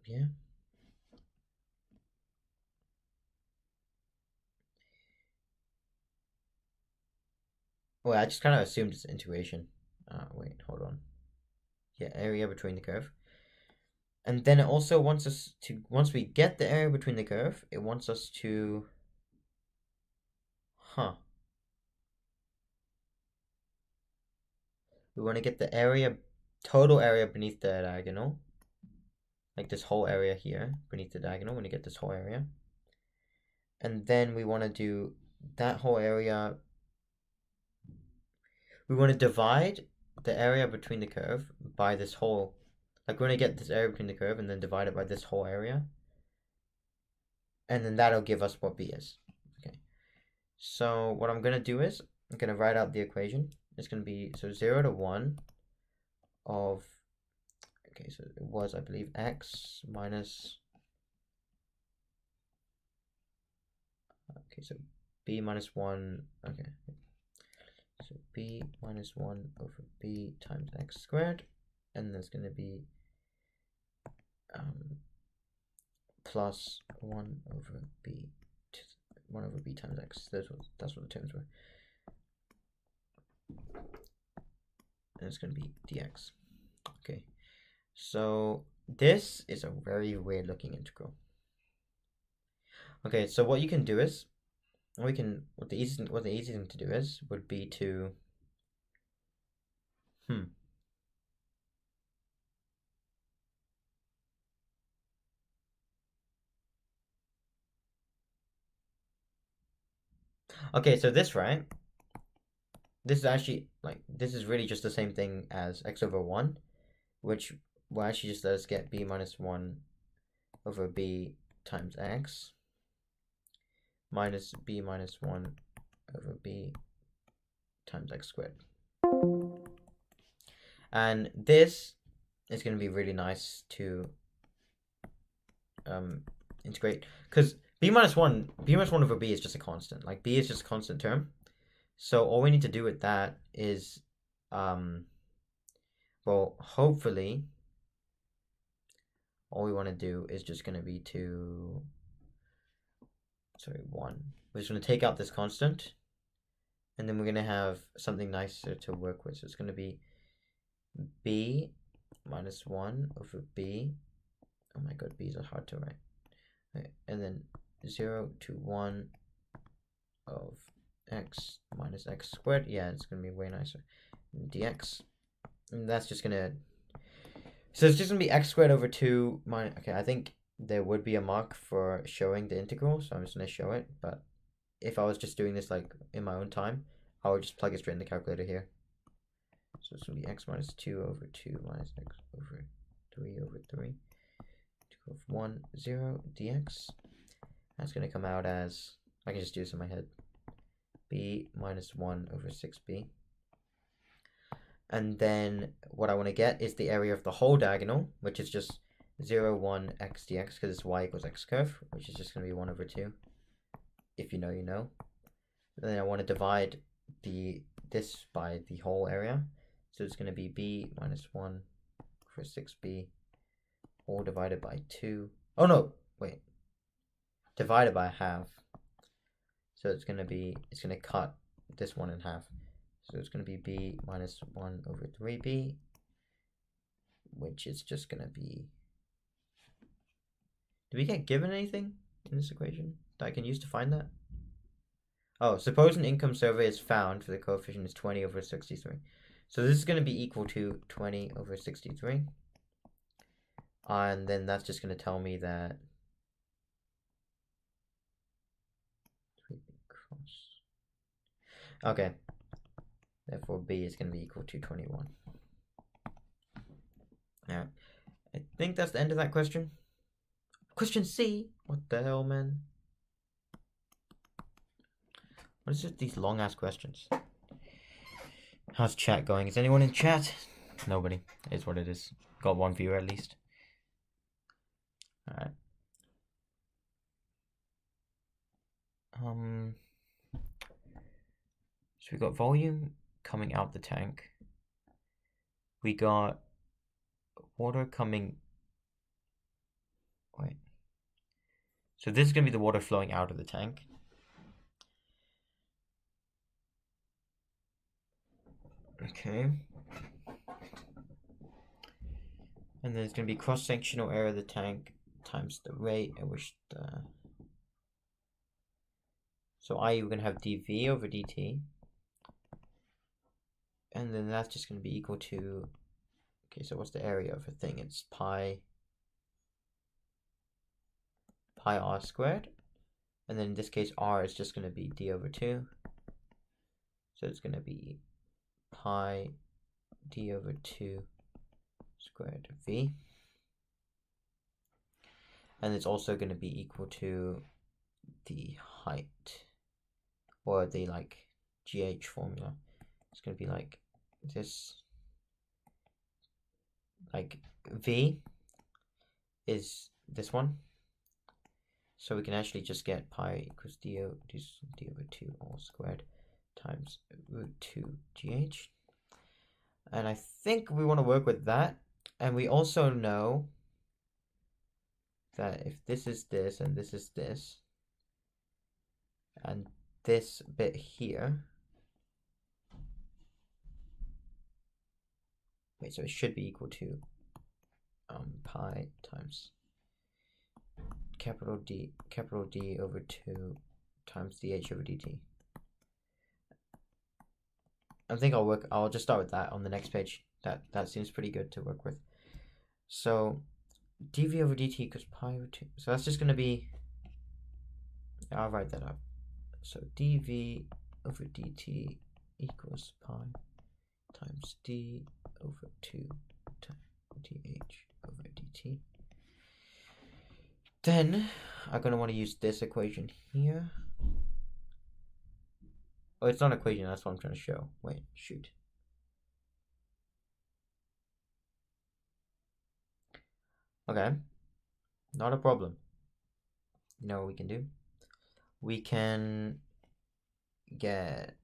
S1: Yeah. Well, I just kind of assumed it's integration. Wait, hold on. Yeah, area between the curve. And then it also wants us to, once we get the area between the curve, it wants us to, we want to get the area, total area beneath the diagonal. Like this whole area here, beneath the diagonal, we want to get this whole area. And then we want to do that whole area. We want to divide the area between the curve by this whole, like we're going to get this area between the curve and then divide it by this whole area. And then that'll give us what B is. Okay. So what I'm going to do is, I'm going to write out the equation. It's going to be, so 0 to 1 of, okay, so it was, I believe, x minus, okay, so b minus 1, okay. So b minus 1 over b times x squared, and there's going to be plus 1 over b, 1 over b times x. That's what the terms were. And it's going to be dx. Okay, so this is a very weird looking integral. Okay, so what you can do is, what the easiest thing to do is would be to okay, so this, right? This is actually, like, this is really just the same thing as x over 1, which will actually just let us get b minus 1 over b times x minus b minus 1 over b times x squared. And this is going to be really nice to integrate, because b minus 1 over b is just a constant. Like, b is just a constant term. So all we need to do with that is, well, hopefully, all we want to do is just going to be to, sorry, 1. We're just going to take out this constant, and then we're going to have something nicer to work with. So it's going to be b minus 1 over b. Oh my god, b's are hard to write. Okay, and then 0 to 1 of x minus x squared. Yeah, it's going to be way nicer. Dx. And that's just going to, so it's just going to be x squared over 2 minus, okay, I think there would be a mark for showing the integral, so I'm just going to show it. But if I was just doing this like in my own time, I would just plug it straight in the calculator here. So it's going to be x minus 2 over 2 minus x over 3 over 3. 2 of 1, 0 dx. That's going to come out as, I can just do this in my head, b minus 1 over 6b. And then what I want to get is the area of the whole diagonal, which is just 0, 1, x dx, because it's y equals x curve, which is just going to be 1 over 2. If you know, you know. Then I want to divide this by the whole area. So it's going to be b minus 1 for 6b, all divided by 2. Oh no, wait. Divided by half. So it's going to cut this one in half. So it's going to be b minus 1 over 3b, which is just going to be... Do we get given anything in this equation that I can use to find that? Oh, suppose an income survey is found for the coefficient is 20 over 63. So this is going to be equal to 20 over 63. And then that's just going to tell me that okay, therefore b is going to be equal to 21. Now, I think that's the end of that question. Question C. What the hell, man? What is it? These long ass questions. How's chat going? Is anyone in chat? Nobody. It is what it is. Got one viewer at least. Alright. So we got volume coming out the tank. We got water coming... Wait. So this is going to be the water flowing out of the tank. Okay. And then it's going to be cross-sectional area of the tank times the rate at which the... So i.e. we're going to have dv over dt. And then that's just going to be equal to... Okay, so what's the area of a thing? It's pi r squared. And then in this case, r is just going to be d over 2. So it's going to be pi d over 2 squared v. And it's also going to be equal to the height, or the like GH formula. It's going to be like this, like v is this one. So we can actually just get pi equals d over 2 all squared times root 2 gh. And I think we want to work with that. And we also know that if this is this and this is this, and this bit here, wait, so it should be equal to pi times capital D over 2 times dh over dt. I think I'll just start with that on the next page. That seems pretty good to work with. So dv over dt equals pi over 2. So that's just going to be, I'll write that up. So dv over dt equals pi times d over 2 dh over dt. Then I'm going to want to use this equation here. Oh, it's not an equation, that's what I'm trying to show. Wait, shoot. Okay, not a problem. You know what we can do? We can get...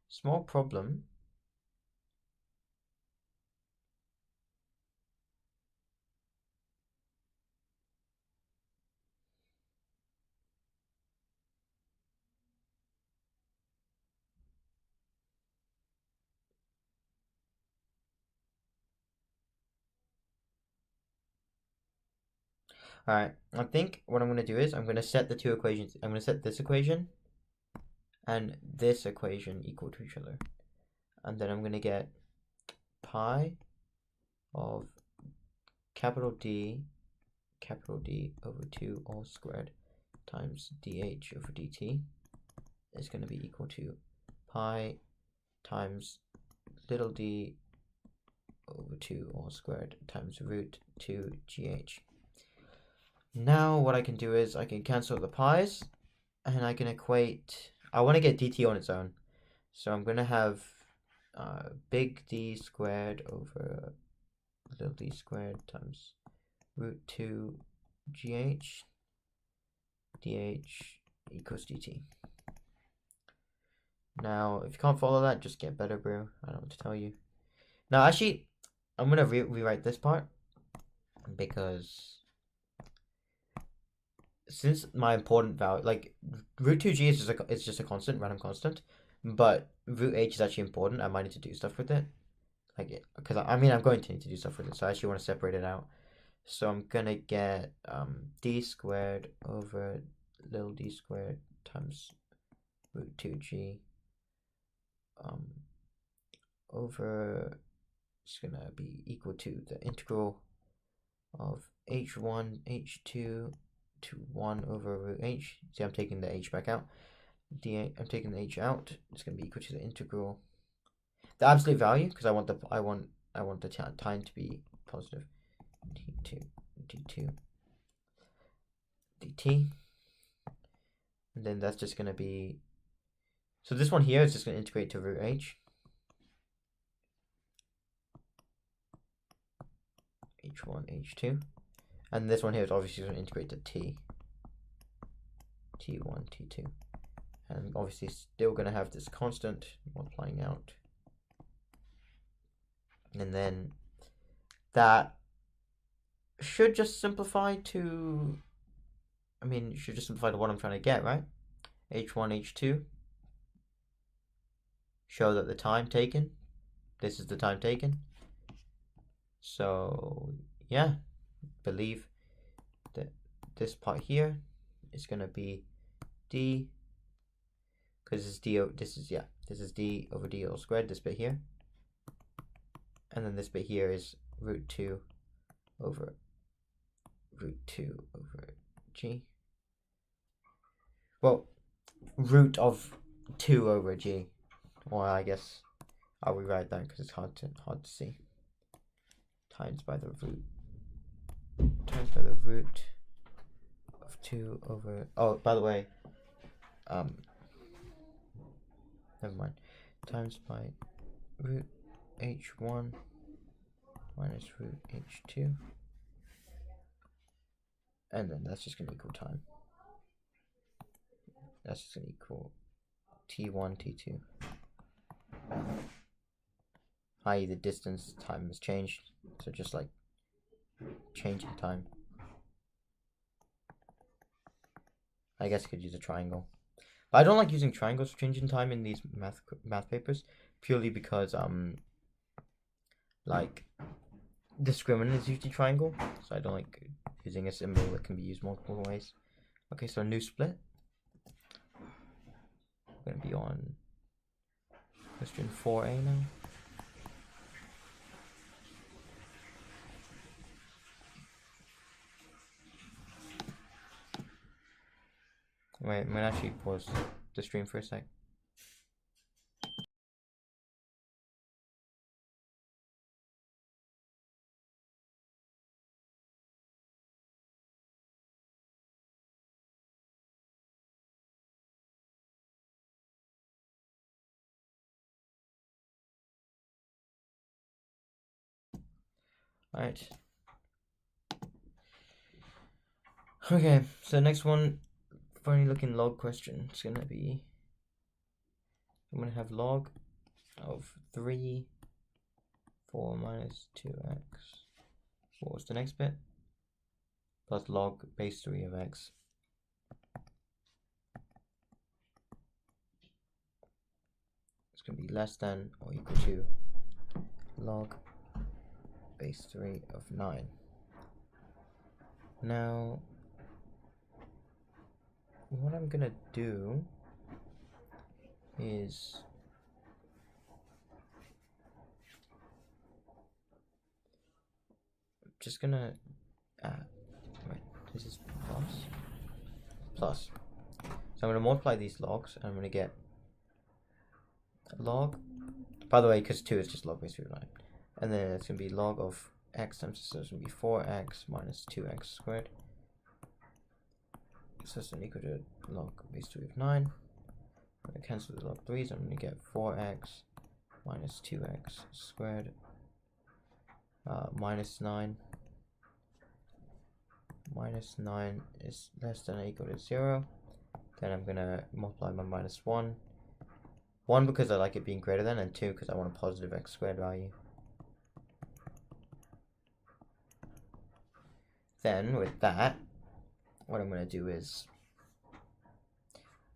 S1: Small problem. Alright, I think what I'm going to do is I'm going to set the two equations. I'm going to set this equation and this equation equal to each other. And then I'm going to get pi of capital D over 2 all squared times dh over dt is going to be equal to pi times little d over 2 all squared times root 2 gh. Now what I can do is I can cancel the pi's and I can equate, I want to get dt on its own. So I'm going to have big D squared over little d squared times root 2 gh dh equals dt. Now, if you can't follow that, just get better, bro. I don't know what to tell you. Now, actually, I'm gonna rewrite this part because since my important value, like root 2g is just a constant, random constant, but root h is actually important. I might need to do stuff with it, like because I mean I'm going to need to do stuff with it, so I actually want to separate it out. So I'm gonna get d squared over little d squared times root 2g over, it's gonna be equal to the integral of h1 h2 to 1 over root h. See, I'm taking the h back out. I'm taking the h out. It's gonna be equal to the integral, the absolute value, because I want the time to be positive. d2 dt, and then that's just gonna be, so this one here is just gonna integrate to root h, h1 h2, and this one here is obviously going to integrate to t1 t2, and obviously still going to have this constant multiplying out, and then that should just simplify to, I mean, it should just simplify to what I'm trying to get, right? h1 h2, show that the time taken, this is the time taken. So yeah, believe that this part here is gonna be d, because this is d over d all squared, this bit here, and then this bit here is root 2 over g. Well, root of 2 over g, or I guess I'll rewrite that because it's hard to see. Times by the root of 2 over, oh, by the way, never mind, times by root h1 minus root h2, and then that's just going to equal time. That's just going to equal t1 t2, i.e. the distance time has changed, so just like changing time. I guess I could use a triangle, but I don't like using triangles for changing time in these math papers, purely because like discriminant is usually triangle, so I don't like using a symbol that can be used multiple ways. Okay, so a new split. We're gonna be on question 4a now. Wait, I'm gonna actually pause the stream for a sec. Alright. Okay, so next one, funny looking log question. It's gonna be, I'm gonna have log of 3, 4 minus 2x. What was the next bit? Plus log base 3 of x. It's gonna be less than or equal to log base 3 of 9. Now, what I'm gonna do is just gonna wait, this is plus. So I'm gonna multiply these logs, and I'm gonna get log. By the way, because 2 is just log base 3 of 9, and then it's gonna be log of x times, so it's gonna be 4x minus 2x squared. So it's equal to log base 3 of 9. I'm going to cancel the log 3s. I'm going to get 4x minus 2x squared minus 9 minus 9 is less than or equal to 0. Then I'm going to multiply by minus 1. 1 because I like it being greater than, and 2 because I want a positive x squared value. Then with that, what I'm going to do is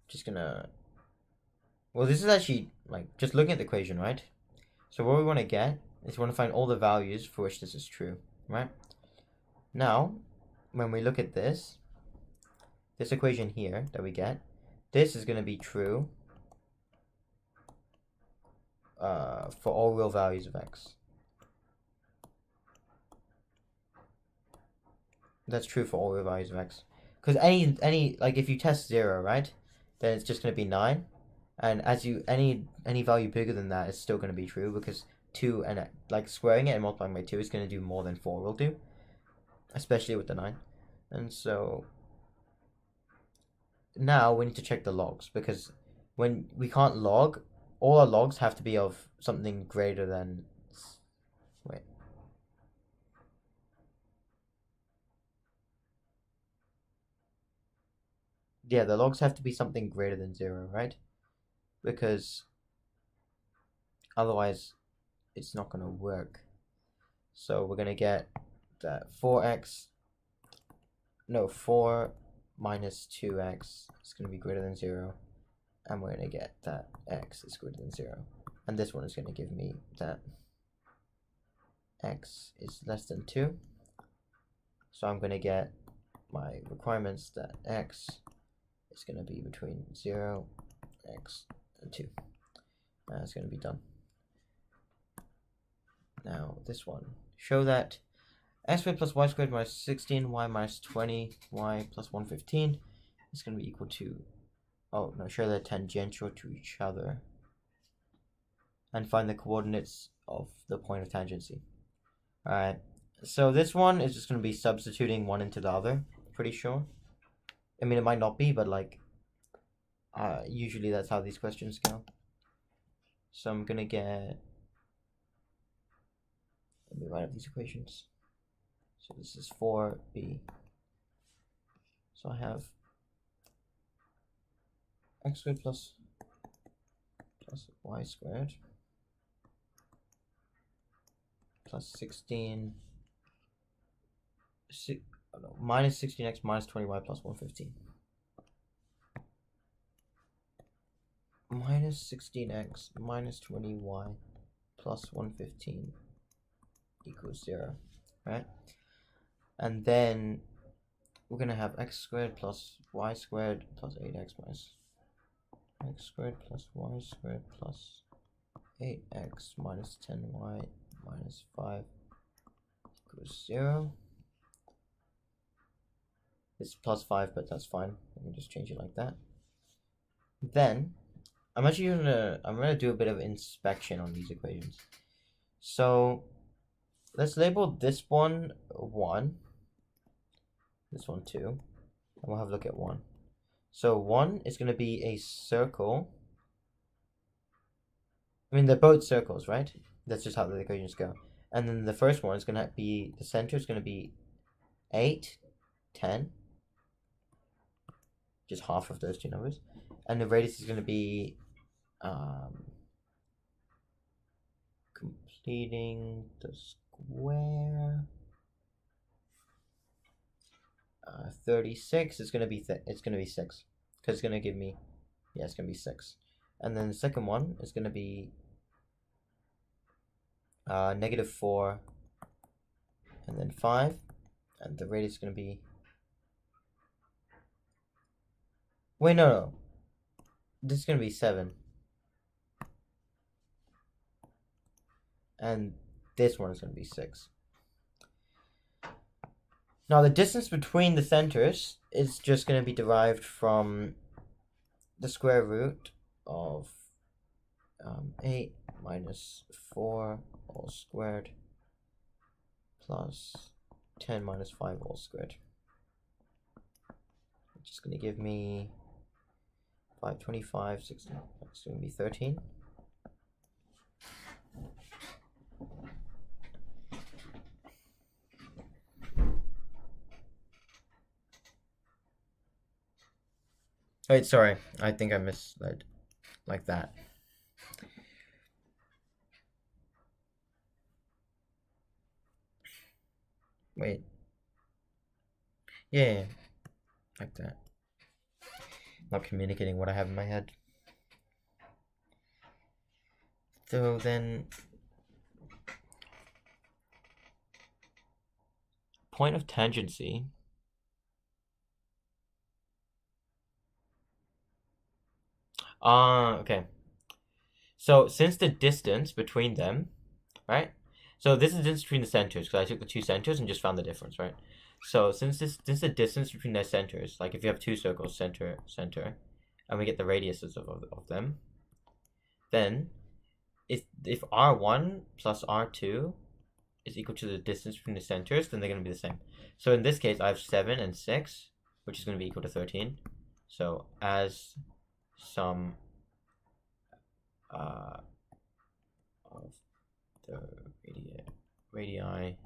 S1: just going to, well, this is actually like just looking at the equation, right? So what we want to get is we want to find all the values for which this is true, right? Now, when we look at this equation here that we get, this is going to be true for all real values of x. That's true for all real values of x. Because any like if you test 0, right, then it's just going to be 9. And as you any value bigger than that is still going to be true, because 2 and like squaring it and multiplying by 2 is going to do more than 4 will do, especially with the 9. And so now we need to check the logs, because when we can't log, all our logs have to be of something greater than, wait, yeah, the logs have to be something greater than 0, right? Because otherwise it's not going to work. So we're going to get that 4 minus 2x is going to be greater than 0, and we're going to get that x is greater than 0, and this one is going to give me that x is less than 2. So I'm going to get my requirements that x is going to be between 0, x, and 2. That's going to be done. Now this one, show that x squared plus y squared minus 16, y minus 20, y plus 115 is going to be equal to, oh no, show they're tangential to each other, and find the coordinates of the point of tangency. Alright, so this one is just going to be substituting one into the other, pretty sure. I mean, it might not be, but like, usually that's how these questions go. So I'm going to get, let me write up these equations. So this is 4b. So I have x squared plus y squared plus 16, minus 16x minus 20y plus 115. Minus 16x minus 20y plus 115 equals 0, right? And then we're going to have x squared plus y squared plus 8x minus x squared plus y squared plus 8x minus 10y minus 5 equals 0. It's plus 5, but that's fine. Let me just change it like that. Then I'm actually gonna do a bit of inspection on these equations. So let's label this one 1, this one 2, and we'll have a look at 1. So 1 is going to be a circle. I mean, they're both circles, right? That's just how the equations go. And then the first one is going to be, the center is going to be 8, 10. Just half of those two numbers. And the radius is going to be completing the square. 36 is going to be it's going to be 6, because it's going to give me, yeah, it's going to be 6. And then the second one is going to be -4 and then 5, and the radius is going to be, wait, no, this is going to be 7, and this one is going to be 6. Now the distance between the centers is just going to be derived from the square root of 8 minus 4 all squared plus 10 minus 5 all squared. Which is going to give me 5, 25, 16, it's going to be 13. Wait, sorry. I think I misled. Like that. Wait. Yeah. Like that. Not communicating what I have in my head. So then... point of tangency... okay. So since the distance between them, right? So this is the distance between the centers, because I took the two centers and just found the difference, right? So since the distance between their centers, like if you have two circles, center, center, and we get the radiuses of them, then if R1 plus R2 is equal to the distance between the centers, then they're going to be the same. So in this case, I have 7 and 6, which is going to be equal to 13. So as sum of the radii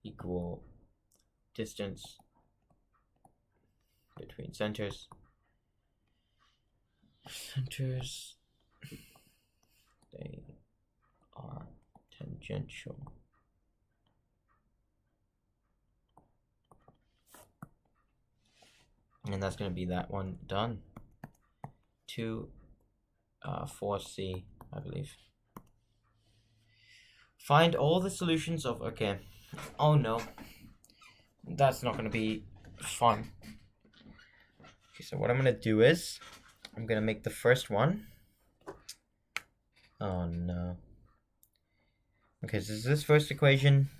S1: equal distance between centers, they are tangential. And that's going to be that one done. 4C, I believe. Find all the solutions of... Okay. Oh no. That's not going to be fun. Okay, so what I'm going to do is... I'm going to make the first one. Oh no. Okay, so this first equation...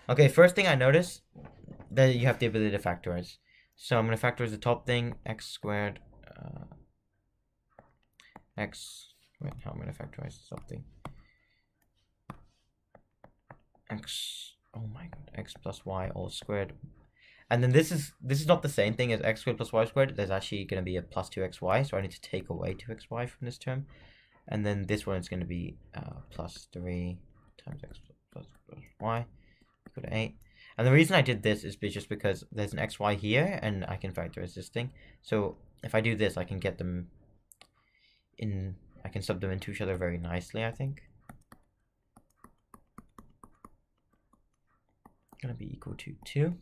S1: Okay, first thing I notice that you have the ability to factorize. So I'm going to factorize the top thing, x squared, x... Wait, how am I going to factorize something? X... Oh my god, x plus y all squared. And then this is not the same thing as x squared plus y squared. There's actually going to be a plus 2xy, so I need to take away 2xy from this term. And then this one is going to be plus 3 times x plus y equal to 8. And the reason I did this is just because there's an xy here, and I can factorize this thing. So if I do this, I can get them in... I can sub them into each other very nicely, I think. Going to be equal to 2.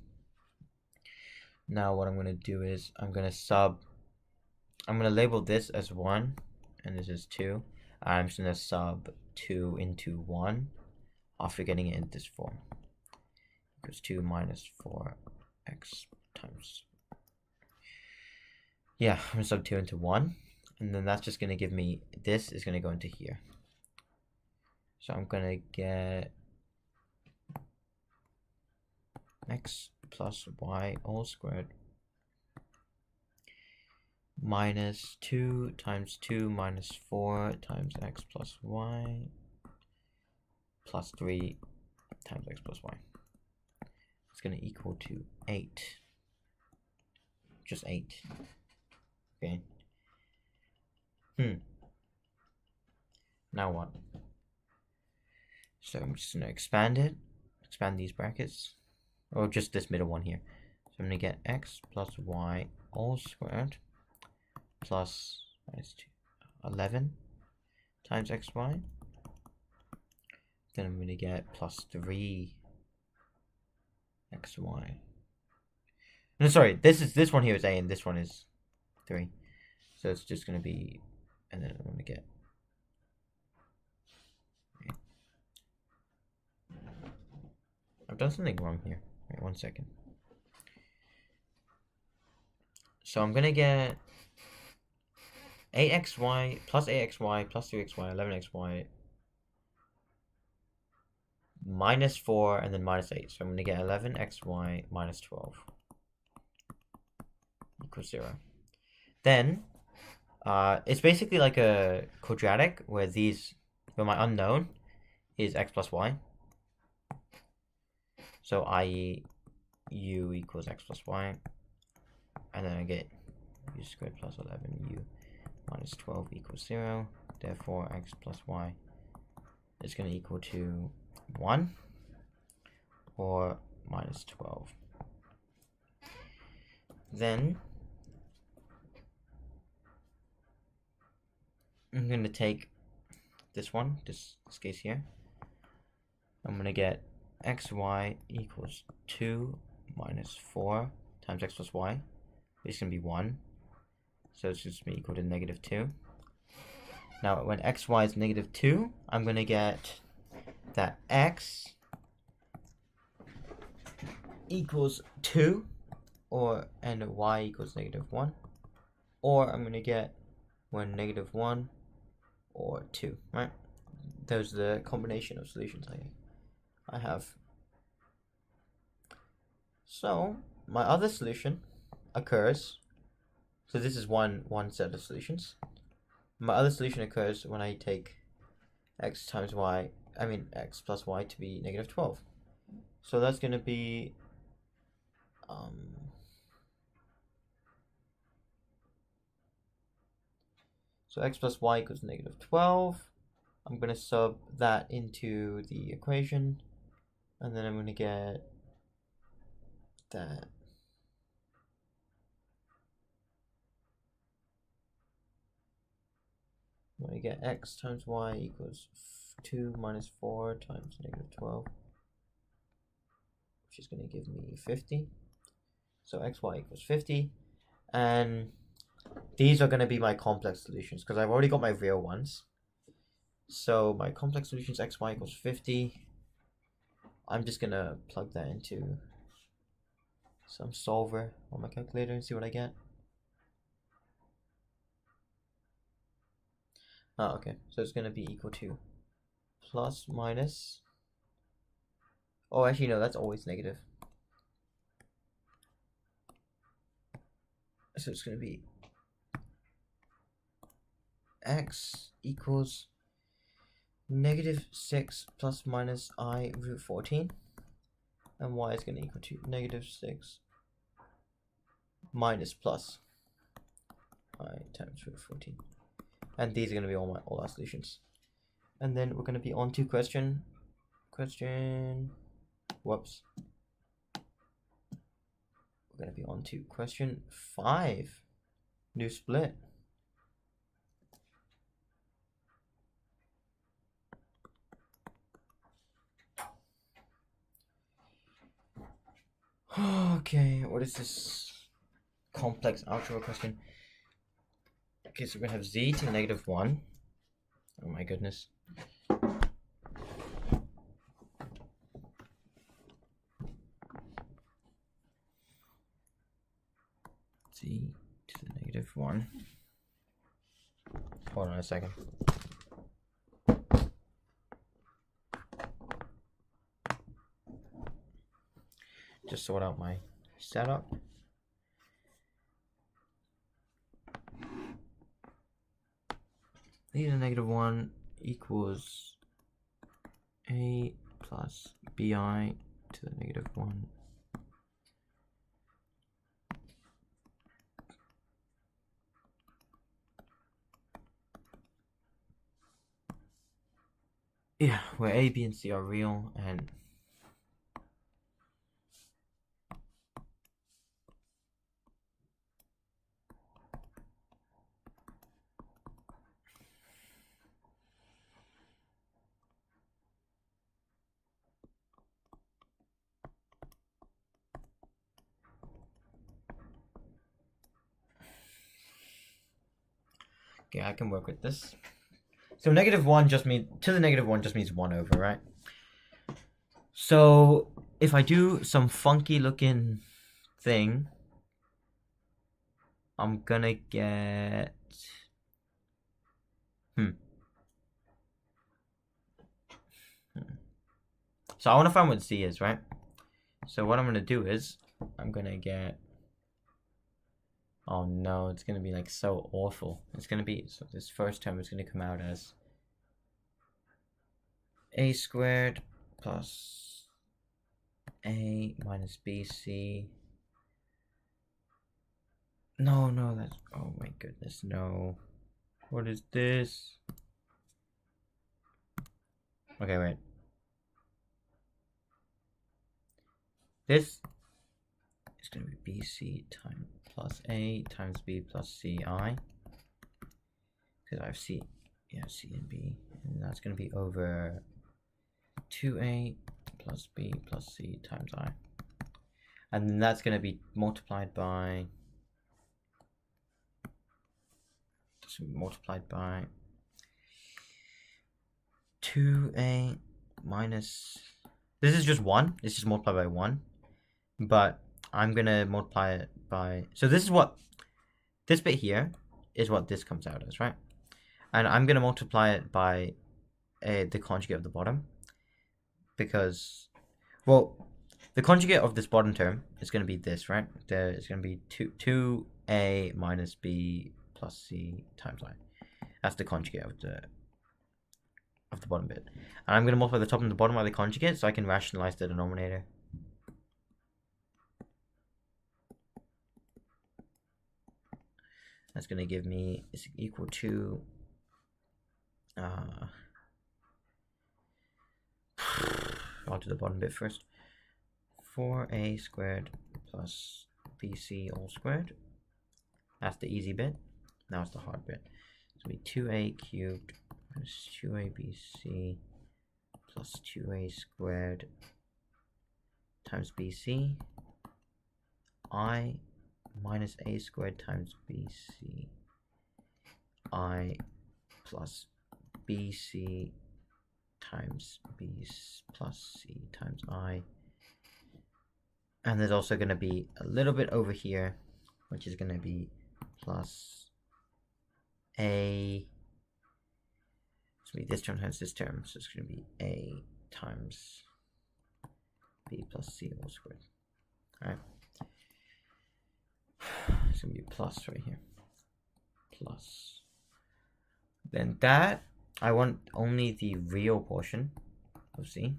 S1: Now what I'm going to do is I'm going to label this as 1, and this is 2. I'm just going to sub 2 into 1 after getting it in this form. Equals 2 minus 4x times... Yeah, I'm going to sub 2 into 1. And then that's just going to give me... This is going to go into here. So I'm going to get... x plus y all squared minus 2 times 2 minus 4 times x plus y plus 3 times x plus y. It's going to equal to 8. Just 8. Okay. Now what? So I'm just going to expand these brackets. Or just this middle one here. So I'm going to get x plus y all squared plus minus 11 times xy. Then I'm going to get plus 3 xy. No, sorry, this one here is a and this one is 3. So it's just going to be, and then I'm going to get... I've done something wrong here. Wait 1 second. So I'm going to get 8xy plus 8xy plus 3xy, 11xy minus 4 and then minus 8. So I'm going to get 11xy minus 12 equals 0. Then it's basically like a quadratic where my unknown is x plus y. So i.e. u equals x plus y, and then I get u squared plus 11u minus 12 equals 0. Therefore, x plus y is going to equal to 1 or minus 12. Then I'm going to take this one, this case here. I'm going to get xy equals 2 minus 4 times x plus y. It's going to be 1. So it's just going to be equal to negative 2. Now, when xy is negative 2, I'm going to get that x equals 2, and y equals negative 1. Or I'm going to get when negative 1 or 2, right? There's the combination of solutions I have. So my other solution occurs, so this is one set of solutions. My other solution occurs when I take x plus y to be negative 12. So that's going to be so x plus y equals negative 12. I'm going to sub that into the equation, and then I'm going to get that I'm going to get x times y equals 2 minus 4 times negative 12, which is going to give me 50. So xy equals 50, and these are going to be my complex solutions because I've already got my real ones. So my complex solutions xy equals 50. I'm just going to plug that into some solver on my calculator and see what I get. Oh, okay, so it's going to be equal to plus minus, oh actually no, that's always negative. So it's going to be x equals negative 6 plus minus I root 14, and y is going to equal to negative 6 minus plus I times root 14. And these are going to be all our solutions. And then we're going to be on to question, whoops. We're going to be on to question 5, new split. Okay, what is this complex algebra question? Okay, so we're gonna have z to the negative 1. Oh my goodness. Z to the negative 1. Hold on a second. Just sort out my setup. Z to the negative 1 equals a plus bi to the negative 1. Yeah, where a, b, and c are real, and okay, I can work with this. So negative 1 just means, to the negative 1 just means 1 over, right? So if I do some funky looking thing, I'm gonna get So I want to find what z is, right? So what I'm gonna do is I'm gonna get, oh no, it's gonna be like so awful. It's gonna be, so this first term is gonna come out as a squared plus a minus bc. No, that's, oh my goodness, no. What is this? Okay, wait. This is going to be bc times plus a times b plus ci. Because I have c. yeah, C and B, and that's going to be over 2A plus B plus C times I. And then that's going to be multiplied by 2A minus, this is just 1, it's just multiplied by 1, but I'm going to multiply it by, so this is what, this bit here is what this comes out as, right? And I'm going to multiply it by the conjugate of the bottom, because, well, the conjugate of this bottom term is going to be this, right? It's going to be 2A minus B plus C times I. That's the conjugate of the bottom bit. And I'm going to multiply the top and the bottom by the conjugate so I can rationalize the denominator. That's going to give me, is equal to, I'll do the bottom bit first. 4A squared plus BC all squared. That's the easy bit. Now it's the hard bit. It's going to be 2A cubed minus 2ABC plus 2A squared times BC. I minus A squared times BC. I plus BC times B plus C times I. And there's also going to be a little bit over here, which is going to be plus A. It's going to be this term times this term, so it's going to be A times B plus C all squared. Alright. It's going to be plus right here. Plus. Then that, I want only the real portion of C.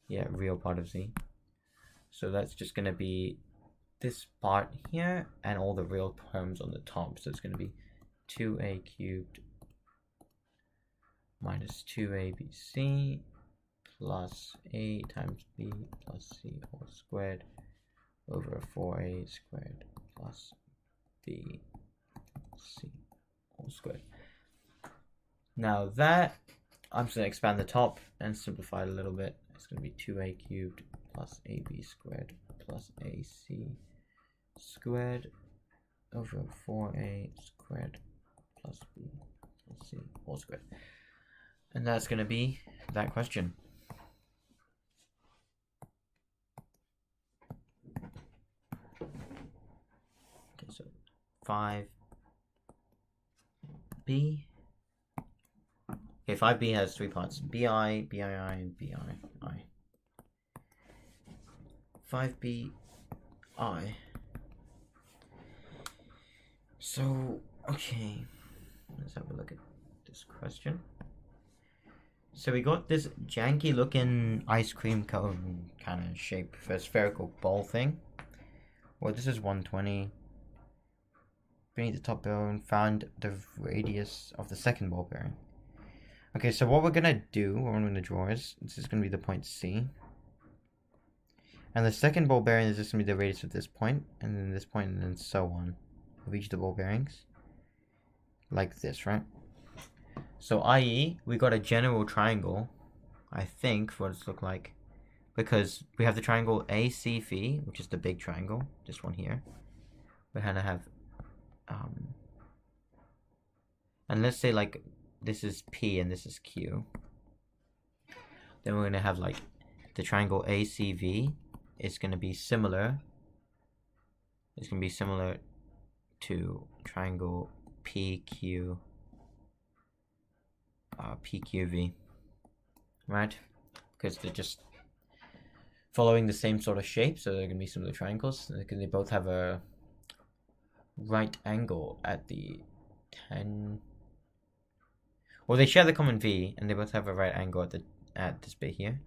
S1: Yeah, real part of Z. So that's just going to be this part here and all the real terms on the top. So it's going to be 2A cubed minus 2ABC plus A times B plus C all squared over 4A squared plus B C all squared. Now that, I'm just going to expand the top and simplify it a little bit. It's going to be 2A cubed plus AB squared plus AC squared over 4A squared plus B plus C all squared. And that's going to be that question. Okay, so 5B. Okay, 5B has 3 parts. BI, BII, and BII. 5BI. So, okay. Let's have a look at this question. So we got this janky looking ice cream cone kind of shape for a spherical ball thing. Well, this is 120. Beneath the top bearing, found the radius of the second ball bearing. Okay, so what we're gonna do, what I'm gonna draw is, this is gonna be the point C. And the second ball bearing is just gonna be the radius of this point, and then this point, and then so on, of each of the ball bearings. Like this, right? So i.e., we got a general triangle, I think, for what it's look like. Because we have the triangle ACV, which is the big triangle, this one here. We're gonna have, and let's say like, this is P and this is Q. Then we're gonna have like, the triangle ACV is gonna be similar. It's gonna be similar to triangle PQ. PQV, right? Because they're just following the same sort of shape, so they're gonna be similar triangles. Because they both have a right angle at the 10. Well, they share the common V, and they both have a right angle at this bit here,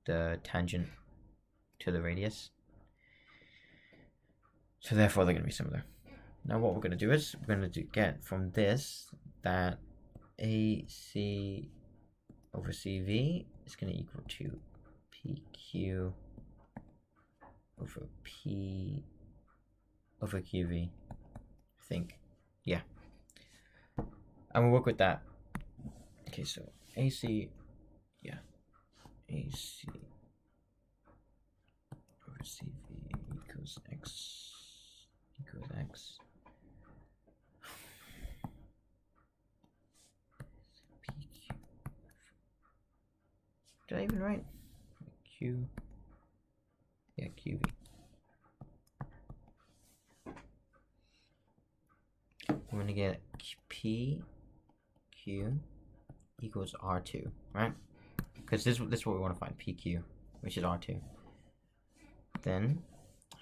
S1: the tangent to the radius. So therefore, they're gonna be similar. Now, what we're gonna do is we're gonna get from this that AC over CV is going to equal to PQ over P over QV. I think. Yeah. And we'll work with that. Okay, so AC, yeah, AC over CV equals x equals x. PQ. Did I even write Q? Yeah, QV. We're gonna get P Q equals R2, right? Because this is what we want to find, PQ, which is R2. Then,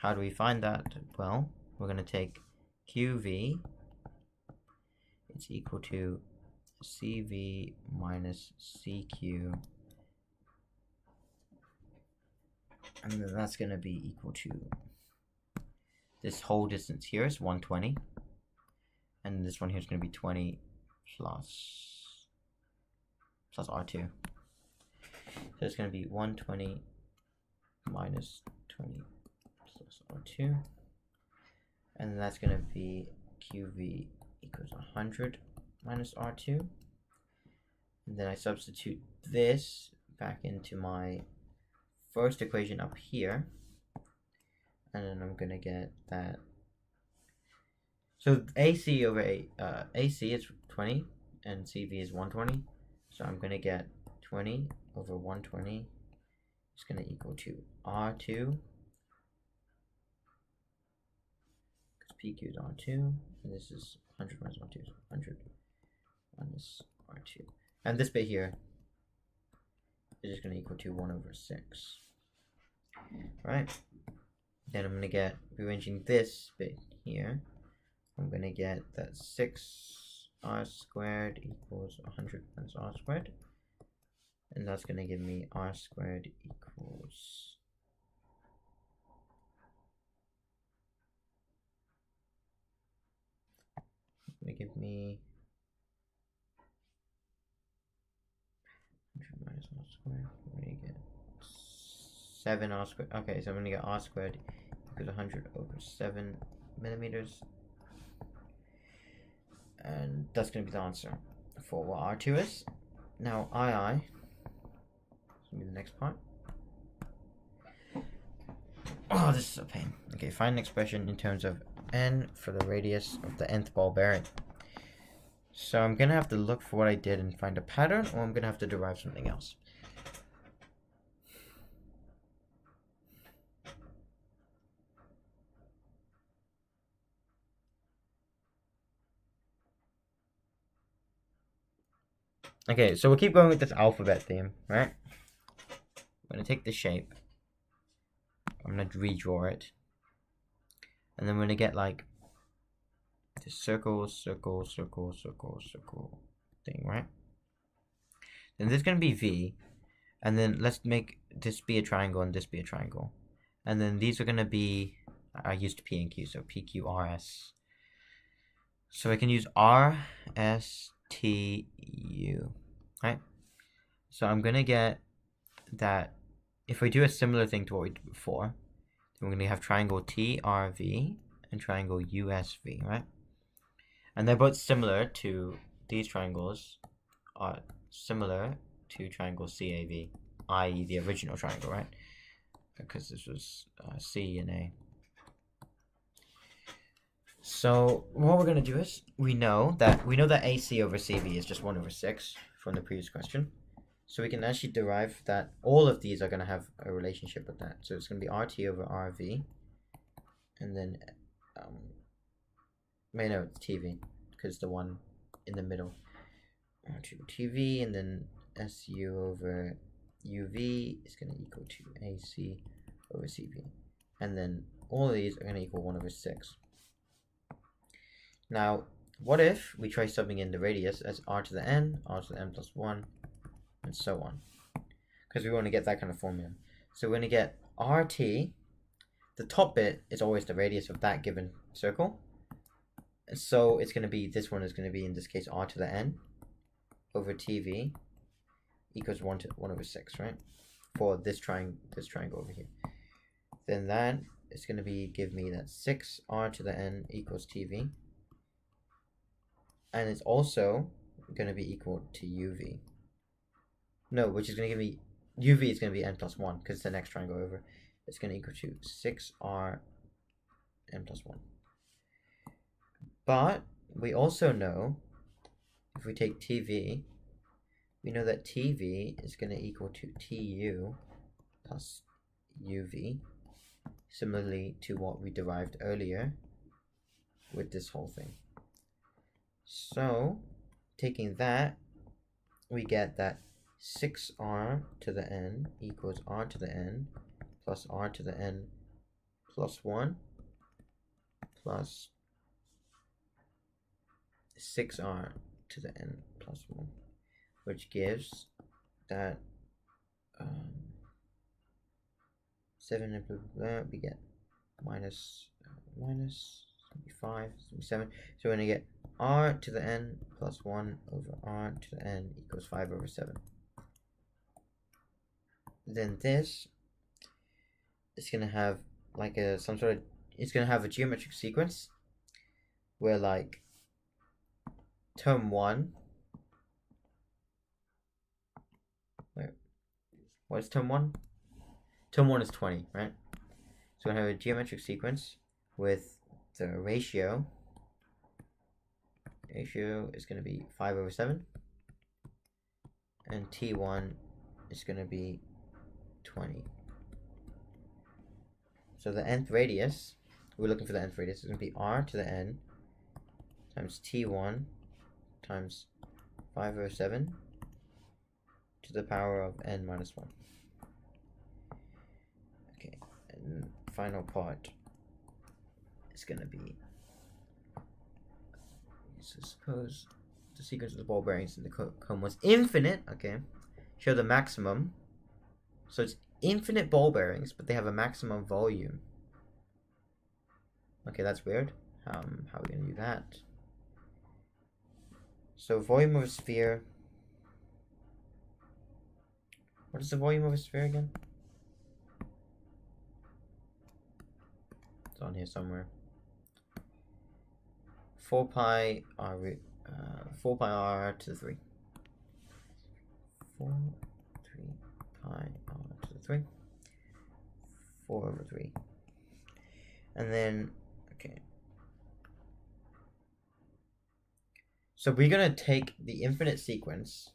S1: how do we find that? Well, we're gonna take QV. It's equal to CV minus CQ, and then that's gonna be equal to this whole distance here is 120. And this one here is going to be 20 plus R2. So it's going to be 120 minus 20 plus R2. And that's going to be QV equals 100 minus R2. And then I substitute this back into my first equation up here. And then I'm going to get that. So AC over AC is 20 and CV is 120. So I'm going to get 20 over 120 is going to equal to R2. Because PQ is R2. And this is 100 minus R2. So 100 minus R2. And this bit here is just going to equal to 1 over 6. Right? Then I'm going to get, rearranging this bit here, I'm going to get that 6r squared equals 100 minus r squared. And that's going to give me r squared equals going to give me 100 minus r squared. I'm going to get 7r squared. Okay, so I'm going to get r squared equals 100 over 7 millimeters. And that's going to be the answer for what R2 is. Now, II, this will be the next part. Oh, this is a pain. Okay, find an expression in terms of n for the radius of the nth ball bearing. So I'm going to have to look for what I did and find a pattern, or I'm going to have to derive something else. Okay, so we'll keep going with this alphabet theme, right? I'm going to take the shape. I'm going to redraw it. And then we're going to get like this circle, circle, circle, circle, circle thing, right? Then there's going to be V. And then let's make this be a triangle and this be a triangle. And then these are going to be, I used P and Q, so P, Q, R, S. So I can use R, S, T, U, right? So I'm going to get that if we do a similar thing to what we did before, then we're going to have triangle TRV and triangle USV, right? And they're both similar to, these triangles are similar to triangle CAV, i.e. the original triangle, right? Because this was C and A. So what we're going to do is, we know that AC over CV is just 1 over 6 from the previous question. So we can actually derive that all of these are going to have a relationship with that. So it's going to be RT over RV. And then, it's TV, because the one in the middle. RT over TV, and then SU over UV is going to equal to AC over CV. And then all of these are going to equal 1 over 6. Now, what if we try subbing in the radius as r to the n plus 1, and so on? Because we want to get that kind of formula. So we're going to get RT, the top bit is always the radius of that given circle. So it's going to be, this one is going to be, in this case, r to the n over TV equals 1 over 6, right? For this triangle over here. Then that is going to be, give me that 6r to the n equals TV. And it's also going to be equal to UV. No, which is going to give me, UV is going to be n plus 1 because it's the next triangle over. It's going to equal to 6r n plus 1. But we also know, if we take TV, we know that TV is going to equal to TU plus UV, similarly to what we derived earlier with this whole thing. So, taking that, we get that 6r to the n equals r to the n plus r to the n plus 1 plus 6r to the n plus 1, which gives that 7 and blah, blah, blah, we get minus 75, 77. So we're going to get r to the n plus 1 over r to the n equals 5 over 7. Then this is going to have like it's going to have a geometric sequence where like term 1, wait, what is term 1? Term 1 is 20, right? So we're going to have a geometric sequence with the ratio is going to be 5 over 7, and T1 is going to be 20. So the nth radius, we're looking for the nth radius, is going to be r to the n times T1 times 5 over 7 to the power of n minus 1. Okay, and final part is going to be, so suppose the sequence of the ball bearings in the cone was infinite, okay, show the maximum. So it's infinite ball bearings, but they have a maximum volume. Okay, that's weird. How are we going to do that? So volume of a sphere. What is the volume of a sphere again? It's on here somewhere. 4 pi r to the 3. 4, 3 pi r to the 3. 4 over 3. And then, okay. So we're going to take the infinite sequence,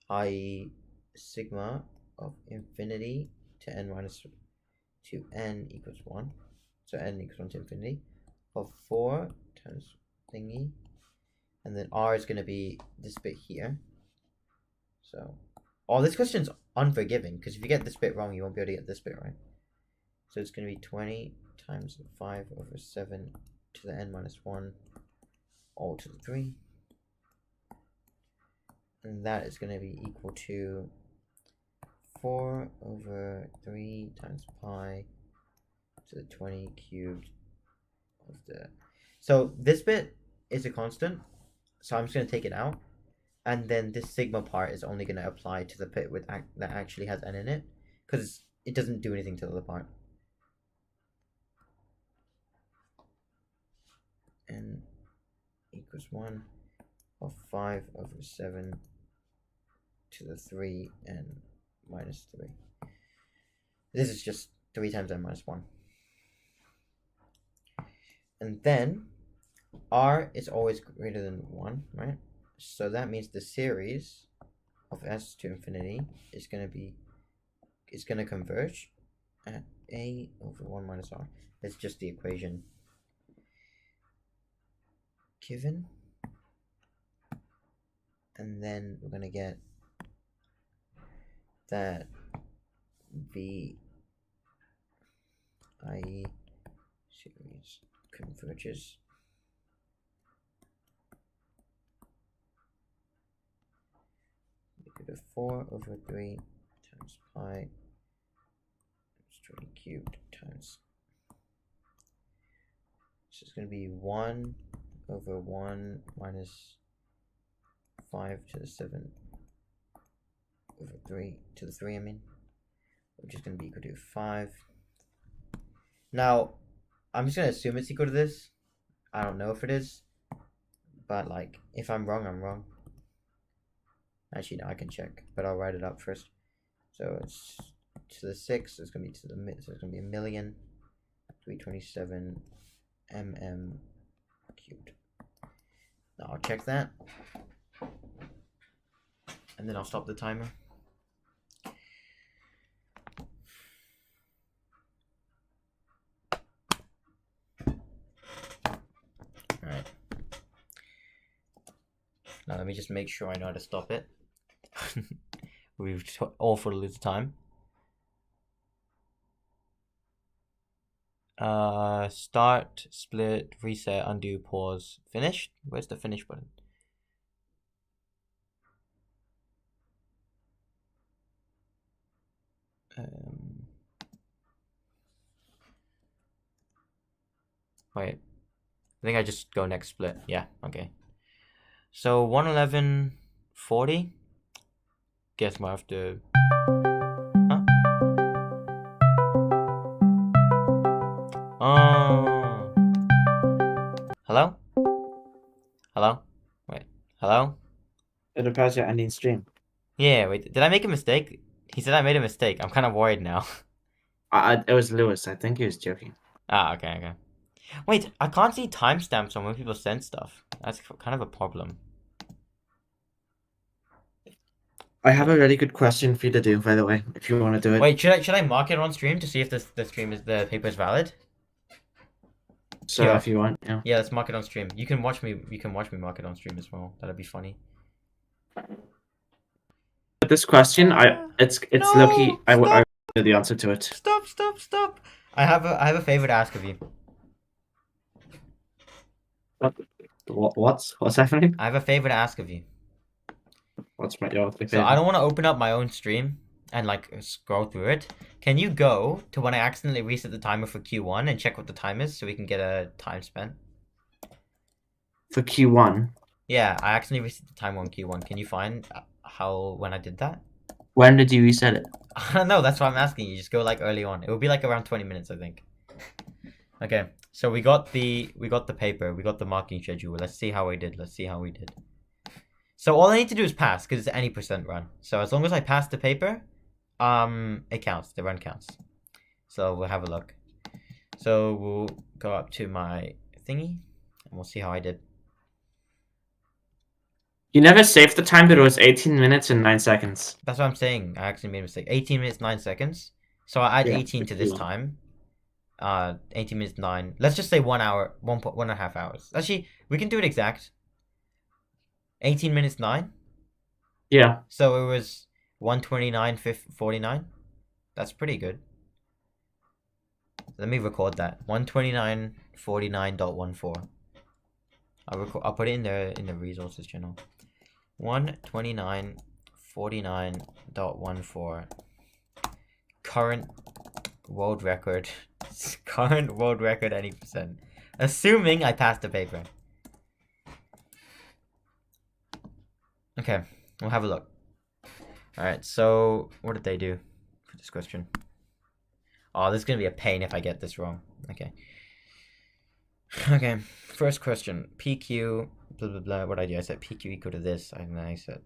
S1: i.e. sigma of infinity to n minus to n equals 1. So n equals 1 to infinity of 4 times thingy. And then r is going to be this bit here. So, this question's unforgiving, because if you get this bit wrong, you won't be able to get this bit right. So it's going to be 20 times 5 over 7 to the n minus 1 all to the 3. And that is going to be equal to 4 over 3 times pi to the 20 cubed of the... So this bit is a constant, so I'm just going to take it out. And then this sigma part is only going to apply to the bit with that actually has n in it, because it doesn't do anything to the other part. N equals 1 of 5 over 7 to the 3 n minus 3. This is just 3 times n minus 1. And then r is always greater than 1, right? So that means the series of s to infinity is going to converge at a over 1 minus r. It's just the equation given. And then we're going to get that v, i.e. series converges equal to 4 over 3 times pi 20 cubed times, so it's going to be 1 over 1 minus 5 to the 7 over 3 to the 3, I mean, which is going to be equal to 5. Now, I'm just going to assume it's equal to this. I don't know if it is, but like, if I'm wrong, I'm wrong. Actually, no, I can check, but I'll write it up first. So it's to the 6. It's gonna be to the mid. So it's gonna be 1,327 cubed. Now I'll check that, and then I'll stop the timer. All right. Now let me just make sure I know how to stop it. We've awful little time. Start, split, reset, undo, pause, finish. Where's the finish button? Wait, I think I just go next split. Yeah, okay. So 111.40. Guess I have to. Huh? Oh. Hello? Hello? Wait. Hello?
S3: It appears you're ending stream.
S1: Yeah, wait. Did I make a mistake? He said I made a mistake. I'm kind of worried now.
S3: It was Lewis. I think he was joking.
S1: Ah, okay. Wait, I can't see timestamps on when people send stuff. That's kind of a problem.
S2: I have a really good question for you to do, by the way, if you want to do it.
S1: Wait, should I mark it on stream to see if the paper is valid?
S2: So
S1: Yeah.
S2: if you want, yeah.
S1: Yeah, let's mark it on stream. You can watch me mark it on stream as well. That'd be funny.
S2: But this question, it's
S1: No,
S2: lucky. I
S1: stop.
S2: know the answer to it.
S1: Stop. I have a favor to ask of you.
S2: What's happening?
S1: I have a favor to ask of you.
S2: What's my your
S1: So I don't want to open up my own stream and like scroll through it. Can you go to when I accidentally reset the timer for Q1 and check what the time is so we can get a time spent?
S2: For Q1?
S1: Yeah, I accidentally reset the timer on Q1. Can you find when I did that?
S2: When did you reset it?
S1: I don't know, that's why I'm asking you. Just go like early on. It will be like around 20 minutes, I think. Okay, so we got the paper, we got the marking schedule. Let's see how we did. So all I need to do is pass, because it's any percent run. So as long as I pass the paper, it counts. The run counts. So we'll have a look. So we'll go up to my thingy, and we'll see how I did.
S2: You never saved the time, but it was 18 minutes and 9 seconds.
S1: That's what I'm saying. I actually made a mistake. 18 minutes, 9 seconds. So I add
S2: Yeah,
S1: 18 to this time. 18 minutes, 9. Let's just say 1 hour, 1.5 hours. Actually, we can do it exact. 18 minutes, 9?
S2: Yeah.
S1: So it was 129.49. That's pretty good. Let me record that. 129.49.14. I'll put it in the resources channel. 129.49.14. Current world record. Current world record any percent. Assuming I passed the paper. Okay, we'll have a look. Alright, so what did they do for this question? Oh, this is gonna be a pain if I get this wrong. Okay. Okay, first question. PQ, blah blah blah. What did I do? I said PQ equal to this, and then I said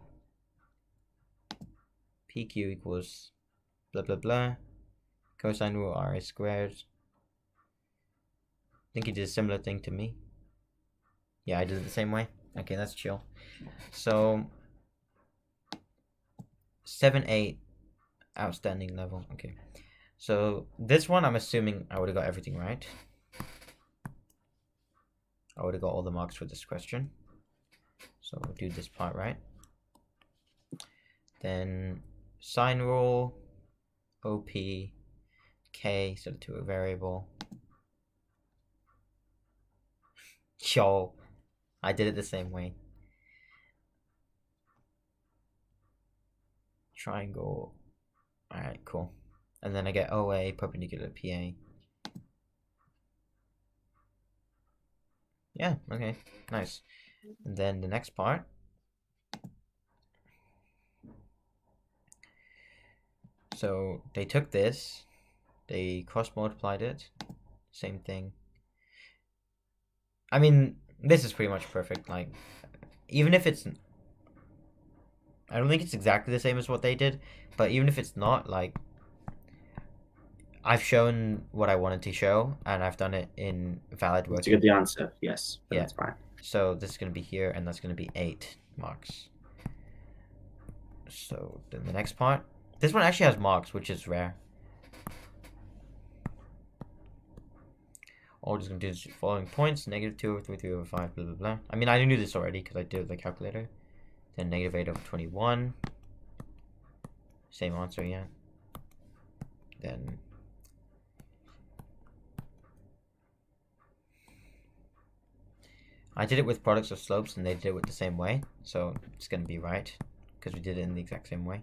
S1: PQ equals blah blah blah. Cosine rule RA squared. I think he did a similar thing to me. Yeah, I did it the same way. Okay, that's chill. So 7-8 outstanding level. Okay, so this one I'm assuming I would have got everything right. I would have got all the marks for this question. So we'll do this part right. Then sine rule, OP, K set it to a variable. Schol. I did it the same way. Triangle. Alright, cool. And then I get OA perpendicular to PA. Yeah, okay, nice. And then the next part. So they took this, they cross multiplied it, same thing. I mean, this is pretty much perfect. Like, even if it's I don't think it's exactly the same as what they did, but even if it's not, like, I've shown what I wanted to show, and I've done it in valid working.
S3: To get the answer, yes.
S1: Yeah.
S3: That's fine.
S1: So this is going to be here, and that's going to be 8 marks. So then the next part, this one actually has marks, which is rare. All we're just going to do is following points, -2 over 3, 3 over 5, blah, blah, blah. I mean, I knew this already because I did the calculator. Then -8 over 21. Same answer, yeah. Then I did it with products of slopes, and they did it the same way, so it's going to be right because we did it in the exact same way.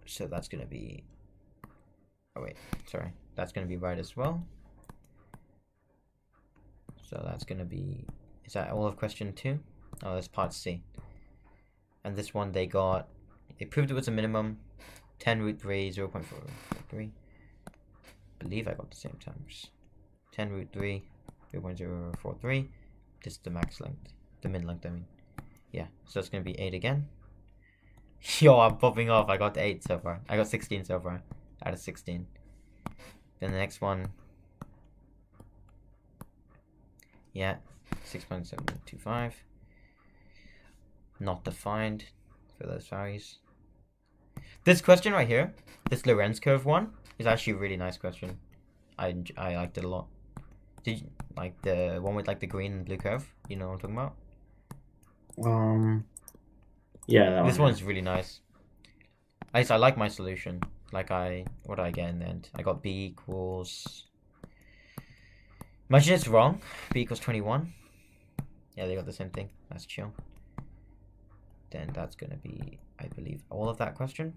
S1: So that's going to be, oh wait, sorry, that's going to be right as well. So that's going to be, is that all of question 2? Oh, that's part C. And this one they proved it was a minimum, 10 root 3, 0.443. Believe I got the same terms. 10 root 3, 0.043. This is the max length, the min length, I mean. Yeah, so it's going to be 8 again. Yo, I'm popping off. I got 8 so far. I got 16 so far out of 16. Then the next one. Yeah, 6.725. Not defined for those values. This question right here, this Lorenz curve one, is actually a really nice question. I liked it a lot. Did you like the one with like the green and blue curve? You know what I'm talking about?
S3: Yeah,
S1: this one's really nice. I like my solution. Like what did I get in the end? I got b equals. Imagine it's wrong. B equals 21. Yeah, they got the same thing. That's chill. Then that's gonna be, I believe, all of that question.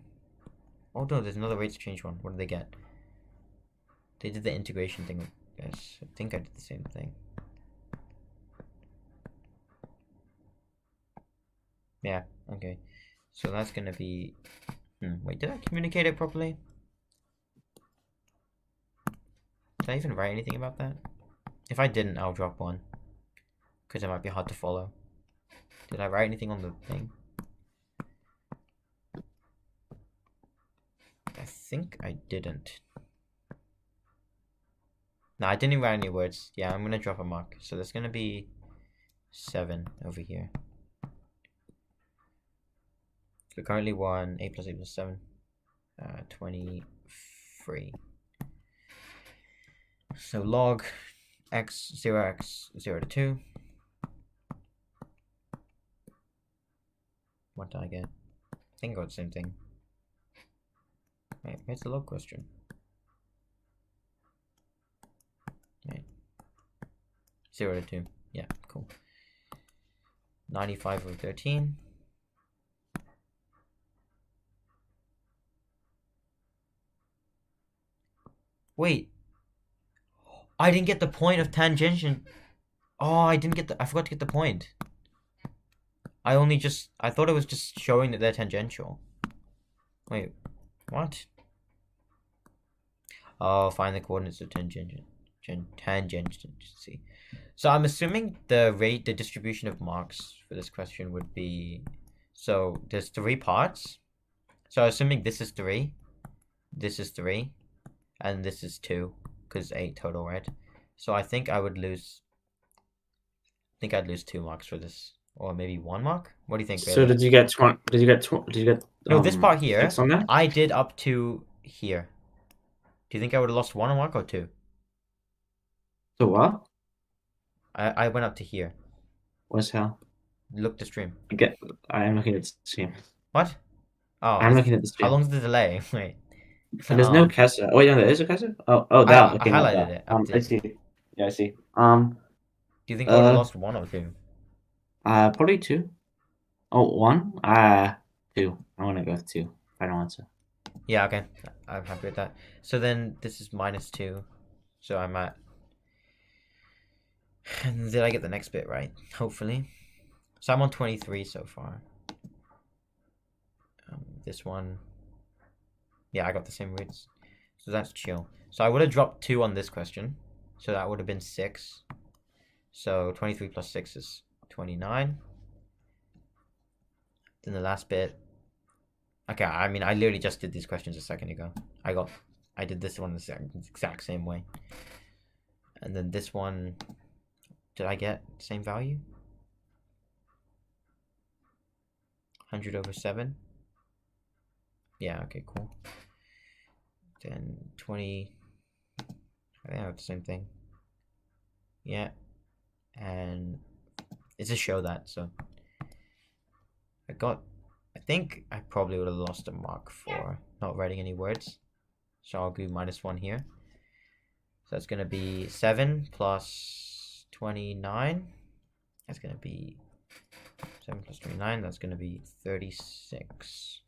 S1: Oh no, there's another rate to change one. What did they get? They did the integration thing. Yes, I think I did the same thing. Yeah, okay. So that's gonna be, wait, did I communicate it properly? Did I even write anything about that? If I didn't, I'll drop one, because it might be hard to follow. Did I write anything on the thing? I think I didn't. No, I didn't even write any words. Yeah, I'm gonna drop a mark. So there's gonna be 7 over here. So currently 1, 8 plus 8 plus 7, 23. So log x 0 to 2. What did I get? I think I got the same thing. Wait, where's the log question? Wait. 0 to 2. Yeah, cool. 95 over 13. Wait. I didn't get the point of tangential. Oh, I forgot to get the point. I thought it was just showing that they're tangential. Wait, what? Oh, find the coordinates of tangential. See. So I'm assuming the distribution of marks for this question would be, so there's 3 parts. So assuming this is 3, this is 3, and this is 2, because 8 total, right? So I think I would lose. I think I'd lose 2 marks for this, or maybe 1 mark. What do you think?
S3: So
S1: Rayleigh?
S3: did you get 20? Did you get?
S1: No, this part here.
S3: 6 on that?
S1: I did up to here. Do you think I would have lost 1 mark or 2?
S3: So what?
S1: I went up to here.
S3: What's hell?
S1: Look the stream.
S3: I am looking at the stream.
S1: What? Oh,
S3: I'm looking at the stream.
S1: How long's the delay? Wait.
S3: There's no cursor. Oh, yeah, there is a cursor. Oh, that.
S1: I
S3: Okay,
S1: highlighted it.
S3: I see. Yeah, I see.
S1: Do you think I would have lost 1 or 2?
S3: Probably 2. Oh, 1. 2. I want to go with 2. Final answer.
S1: Yeah, okay. I'm happy with that. So then this is -2. So I'm at. And did I get the next bit right? Hopefully. So I'm on 23 so far. This one. Yeah, I got the same roots. So that's chill. So I would have dropped 2 on this question. So that would have been 6. So 23 plus 6 is 29. Then the last bit. Okay, I mean, I literally just did these questions a second ago. I did this one the exact same way. And then this one, did I get the same value? 100 over 7. Yeah, okay, cool. Then 20. I think that's the same thing. Yeah. And it's a show that, so. I think I probably would have lost a mark for not writing any words. So I'll do -1 here. So that's going to be 7 plus 29. That's going to be 7 plus 29. That's going to be 36.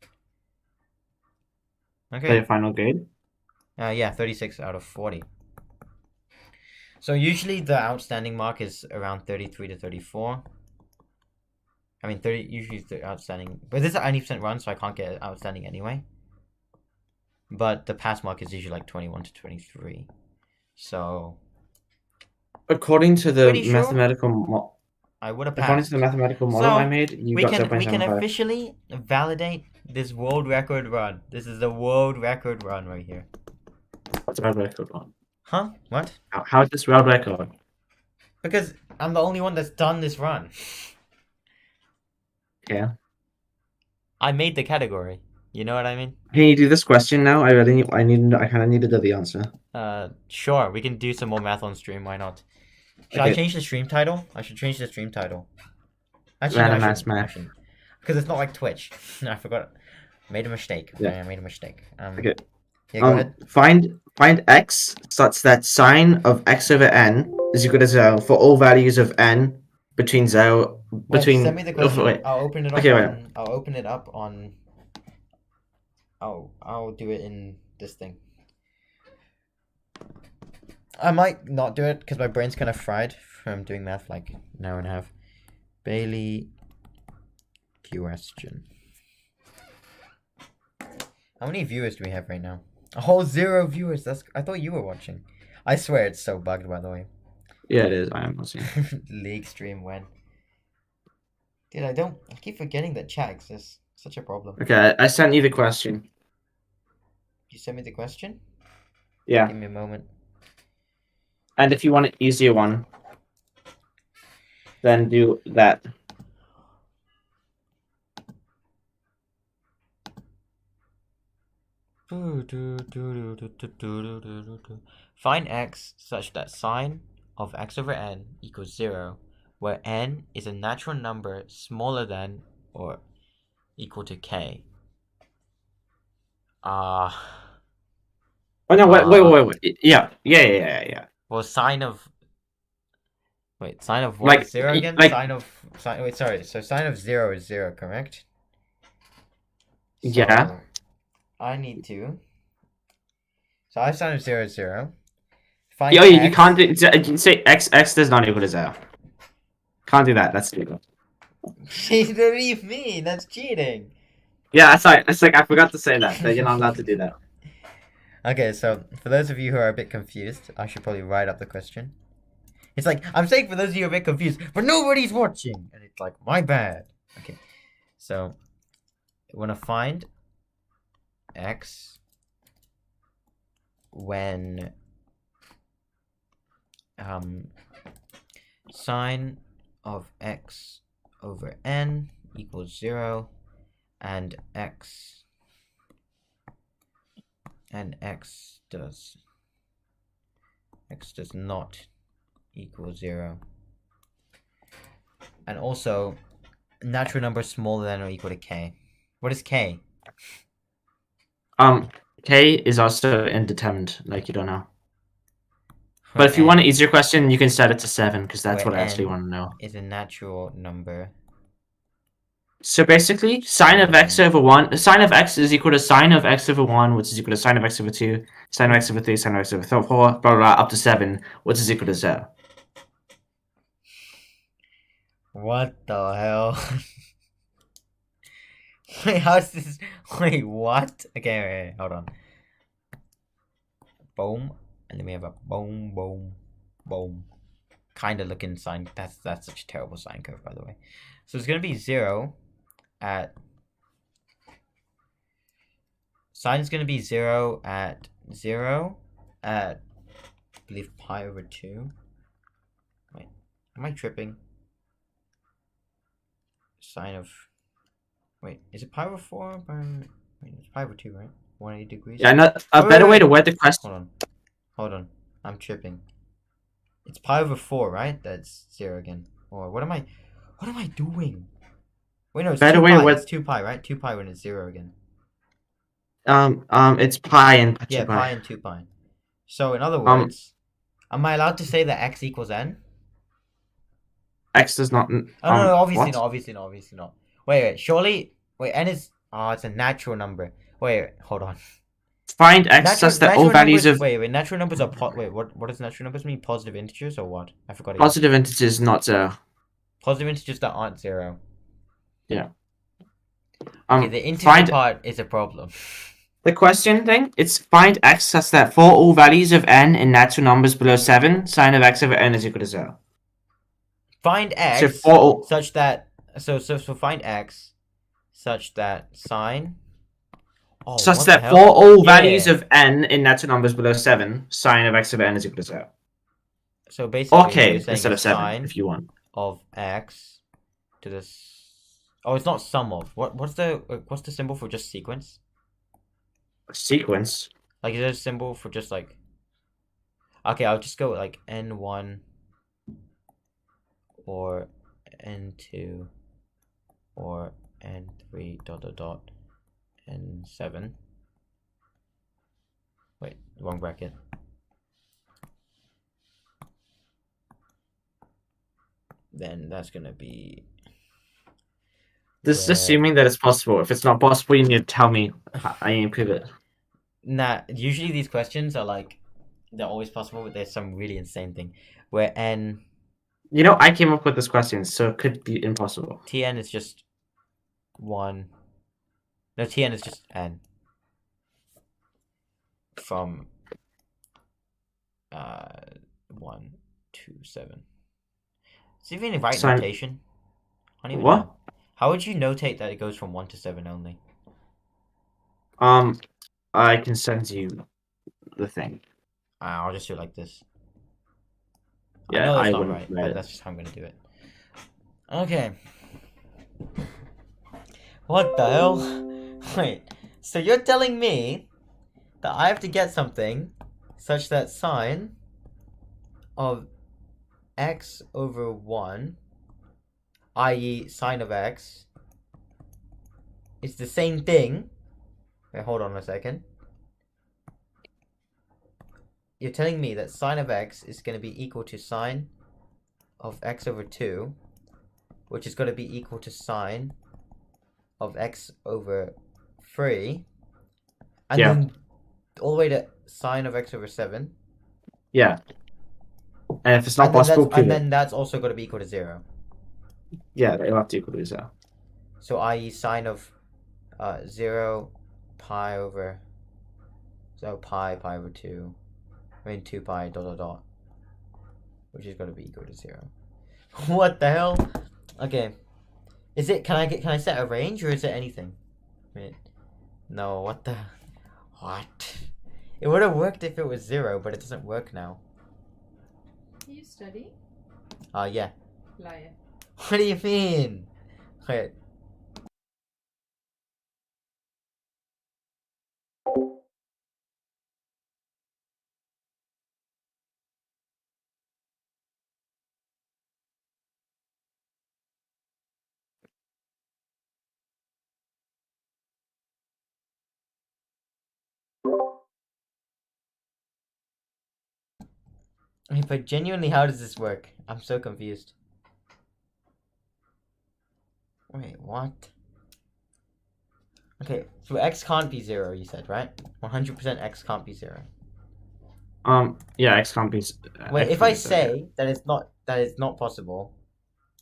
S1: Okay.
S3: Your final grade?
S1: Yeah, 36 out of 40. So usually the outstanding mark is around 33 to 34. I mean, 30 usually the outstanding, but this is an 90% run, so I can't get outstanding anyway. But the pass mark is usually like 21 to 23. So
S3: according to the
S1: pretty sure
S3: mathematical
S1: I would have passed.
S3: according to the mathematical model
S1: So
S3: I made, you got 0.75.
S1: we can officially validate this world record run. This is the world record run right here.
S3: What's a world record one?
S1: Huh? What?
S3: How is this world record?
S1: Because I'm the only one that's done this run.
S3: Yeah.
S1: I made the category. You know what I mean?
S3: Can you do this question now? I kind of need to know the answer.
S1: Sure. We can do some more math on stream. Why not? Should
S3: Okay.
S1: I change the stream title? I should change the stream title. Actually,
S3: Random
S1: no, I
S3: Maths
S1: shouldn't. I
S3: Math.
S1: shouldn't. Because it's not like Twitch. I forgot. Made a mistake.
S3: Yeah.
S1: I made a mistake.
S3: Okay.
S1: Yeah, go ahead.
S3: Find x such that sine of x over n is equal to 0 for all values of n between 0 between.
S1: Send me the question.
S3: wait.
S1: I'll open it up.
S3: Okay, wait.
S1: I'll open it up on. I'll do it in this thing. I might not do it because my brain's kind of fried from doing math like an hour and a half. Bailey question. How many viewers do we have right now? A whole 0 viewers. I thought you were watching. I swear it's so bugged, by the way.
S3: Yeah, it is. I am watching.
S1: League stream when. Dude, I keep forgetting that chat exists. Such a problem.
S3: Okay, I sent you the question.
S1: You sent me the question?
S3: Yeah.
S1: Give me a moment.
S3: And if you want an easier one, then do that.
S1: Find x such that sine of x over n equals 0, where n is a natural number smaller than or equal to k.
S3: Oh no! Wait. Yeah.
S1: Well, sine of what?
S3: Like,
S1: 0 again?
S3: like-
S1: Wait, sorry. So sine of 0 is 0, correct?
S3: Yeah.
S1: So I need to. So I have sine of 0 is 0. Find
S3: You
S1: x.
S3: can't do, say x does not equal to 0. Can't do that. That's illegal.
S1: Believe me, that's cheating.
S3: Yeah, it's like I forgot to say that you're not allowed to do that.
S1: Okay, so for those of you who are a bit confused, I should probably write up the question. It's like, I'm saying for those of you who are a bit confused, but nobody's watching! And it's like, my bad. Okay, so we want to find x when sine of x over n equals 0 and x does not equal 0, and also natural number smaller than or equal to k. What is k?
S3: K is also indeterminate, like you don't know. But if you want an easier question, you can set it to 7 because that's what I actually want to know.
S1: Is a natural number.
S3: So basically, sine of x over 1, sine of x is equal to sine of x over 1, which is equal to sine of x over 2, sine of x over 3, sine of x over 4, blah, blah, blah, up to 7, which is equal to 0.
S1: What the hell? Wait, how's this? Wait, what? Okay, wait, hold on. Boom. And then we have a boom, boom, boom. Kind of looking sine. That's such a terrible sine curve, by the way. So it's going to be 0. at sine is going to be 0 at 0 at I believe pi over 2. Wait, am I tripping? Sine of wait, is it pi over 4? Wait, it's pi over 2, right? 180 degrees.
S3: Yeah, a better way to word the question.
S1: Hold on, I'm tripping. It's pi over 4, right? That's 0 again. Or what am I doing? Wait, no, it's
S3: Better
S1: 2
S3: way
S1: pi.
S3: to word...
S1: It's 2 pi, right? 2 pi when it's 0 again.
S3: It's pi and 2
S1: yeah,
S3: pi.
S1: Pi and 2 pi. So in other words, am I allowed to say that x equals n?
S3: X does not.
S1: Oh no, obviously
S3: what?
S1: not. Obviously not. Wait, surely. Wait, n is. Oh, it's a natural number. Wait, hold on.
S3: Find x such that all values
S1: numbers,
S3: of.
S1: Wait, natural numbers are. Wait, what does natural numbers mean? Positive integers or what? I forgot again.
S3: Positive integers, not 0.
S1: Positive integers that aren't 0.
S3: Yeah.
S1: Okay, the integer part is a problem.
S3: The question thing, it's find x such that for all values of n in natural numbers below 7, sine of x over n is equal to 0.
S1: Find x
S3: so for all...
S1: such that so find x such that sine
S3: such that for all values of n in natural numbers below 7, sine of x over n is equal to 0.
S1: So basically,
S3: okay, instead of 7, if you want.
S1: Of x to this. Oh, it's not sum of. What's the symbol for just sequence?
S3: Sequence.
S1: Like, is there a symbol for just like? Okay, I'll just go with like n1 or n2 or n3 ... n7. Wait, wrong bracket. Then that's gonna be.
S3: This is assuming that it's possible. If it's not possible, you need to tell me. I improve it.
S1: Nah, usually these questions are like, they're always possible, but there's some really insane thing where n.
S3: You know, I came up with this question, so it could be impossible.
S1: Tn is just 1. No, Tn is just n. From 1 to 7. Is it even the right notation? I don't even know. How would you notate that it goes from 1 to 7 only?
S3: I can send you the thing.
S1: I'll just do it like this.
S3: Yeah,
S1: I know that's not right, but that's just how I'm gonna do it. Okay. What the hell? Wait, so you're telling me that I have to get something such that sine of x over 1, i.e. sine of x, is the same thing. Wait, hold on a second. You're telling me that sine of x is going to be equal to sine of x over 2, which is going to be equal to sine of x over 3, and then all the way to sine of x over 7.
S3: Yeah. And if it's not possible,
S1: and then that's also going to be equal to 0.
S3: Yeah, they'll have to equal to 0.
S1: So i.e. sine of 0 pi over pi over 2. I mean 2 pi ... which is going to be equal to 0. What the hell? Okay. Is it? Can I set a range or is it anything? Wait. No. What? It would have worked if it was 0, but it doesn't work now.
S4: Do you study?
S1: Yeah.
S4: Liar.
S1: What do you mean? Wait. But genuinely, how does this work? I'm so confused. Wait, what? Okay, so x can't be 0, you said, right? 100% x can't be 0.
S3: Yeah, x can't be...
S1: Wait, if I say that it's not possible,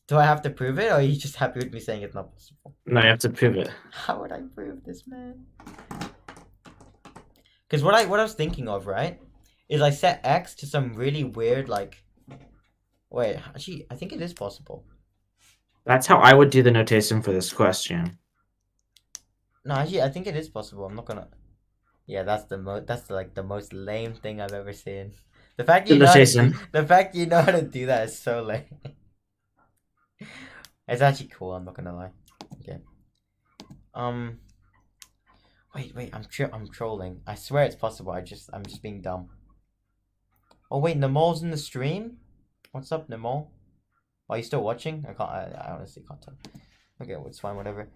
S1: do I have to prove it, or are you just happy with me saying it's not possible?
S3: No, you have to prove it.
S1: How would I prove this, man? Because what I was thinking of, right, is I set x to some really weird, like... Wait, actually, I think it is possible.
S3: That's how I would do the notation for this question.
S1: No, actually, I think it is possible. I'm not gonna. Yeah, that's the most lame thing I've ever seen. The fact you know how to do,
S3: Illustration.
S1: the fact you know how to do that is so lame. It's actually cool. I'm not gonna lie. Okay. Wait. I'm trolling. I swear it's possible. I'm just being dumb. Oh wait, Nimol's in the stream. What's up, Nimol? Are you still watching? I honestly can't tell. Okay, well, it's fine. Whatever.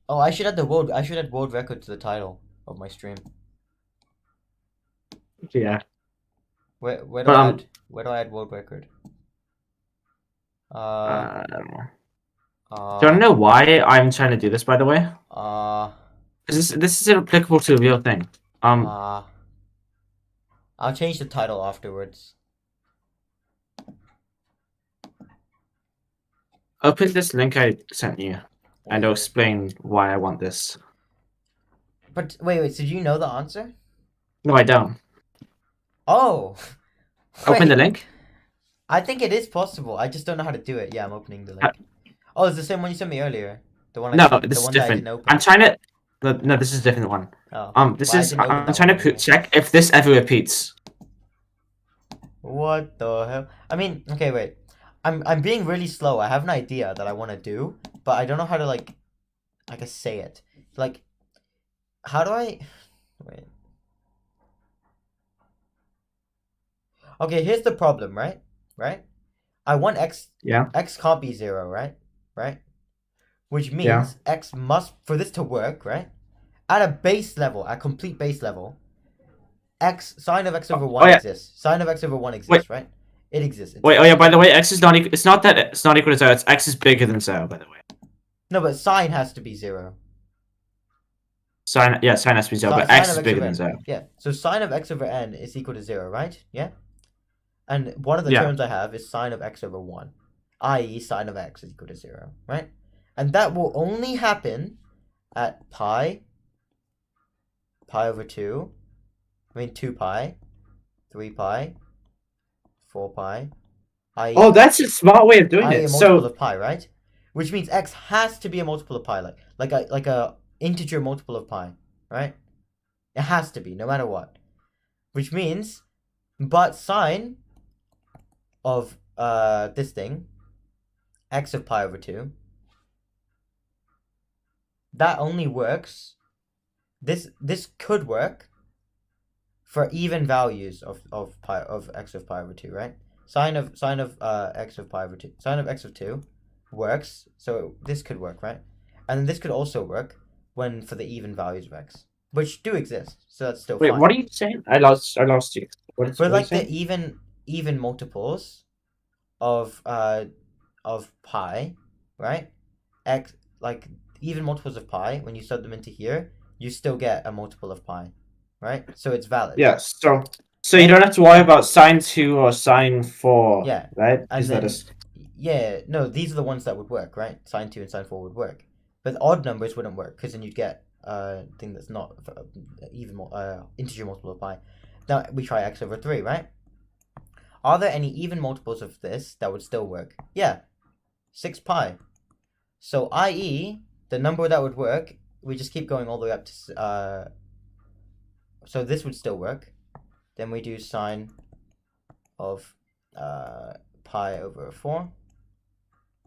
S1: Oh, I should add world record to the title of my stream.
S3: Yeah.
S1: Where do
S3: But,
S1: where do I add world record?
S3: I don't know. Do you know why I'm trying to do this, by the way? This is applicable to a real thing.
S1: I'll change the title afterwards.
S3: Open this link I sent you, and I'll explain why I want this.
S1: But wait, so do you know the answer?
S3: No, I don't.
S1: Oh!
S3: Open the
S1: Wait,
S3: link.
S1: I think it is possible. I just don't know how to do it. Yeah, I'm opening the link. Oh, it's the same one you sent me earlier. The one
S3: No,
S1: the
S3: this is
S1: one that I
S3: different.
S1: didn't open.
S3: I'm trying to. No, this is a different one.
S1: Oh.
S3: This
S1: Well, I
S3: is.
S1: didn't open
S3: I'm
S1: that
S3: trying
S1: one
S3: to
S1: anyway.
S3: check if this ever repeats.
S1: What the hell? I mean, okay, wait. I'm being really slow. I have an idea that I want to do, but I don't know how to like say it. Like, how do I? Wait. Okay, here's the problem, right? Right? I want x.
S3: Yeah.
S1: X can't be 0, right? Right? Which means
S3: Yeah.
S1: x must, for this to work, right? At a base level, at complete base level, sine of x over 1
S3: yeah.
S1: exists. Sine of x over 1 exists, right? It exists.
S3: Wait. Oh yeah. By the way, x is not. It's not that it's not equal to 0. It's x is bigger than 0. By the way.
S1: No, but sine has to be 0.
S3: Sine. Yeah. Sine has to be 0, but
S1: Sine
S3: x
S1: of
S3: is bigger
S1: over
S3: than
S1: n.
S3: 0.
S1: Yeah. So sine of x over n is equal to 0, right? Yeah. And one of the
S3: Yeah.
S1: terms I have is sine of x over 1, i.e. sine of x is equal to 0, right? And that will only happen at pi over 2, 2 pi, 3 pi, 4 pi, i.e.
S3: Oh, that's a smart way of doing
S1: i.e.
S3: it.
S1: a multiple
S3: So
S1: of pi, right? Which means x has to be a multiple of pi, like a integer multiple of pi, right? It has to be, no matter what. Which means, but sine of this thing, x of pi over 2, that only works. This could work for even values of x of pi over 2, right? Sine of x of pi over 2, sine of x of 2 works, so this could work, right? And then this could also work when for the even values of x, which do exist, so that's still
S3: wait,
S1: fine.
S3: what are you saying? I lost you.
S1: For like the even multiples of pi, right? X, like even multiples of pi, when you sub them into here, you still get a multiple of pi, right? So it's valid.
S3: Yeah. So you don't have to worry about sine 2 or sine 4.
S1: Yeah.
S3: Right.
S1: And
S3: Is
S1: then,
S3: that
S1: yeah, no, these are the ones that would work, right? Sine 2 and sine 4 would work, but odd numbers wouldn't work because then you'd get a thing that's not even integer multiple of pi. Now we try x over 3, right? Are there any even multiples of this that would still work? Yeah, 6 pi. So i.e. the number that would work, we just keep going all the way up to so this would still work. Then we do sine of pi over 4.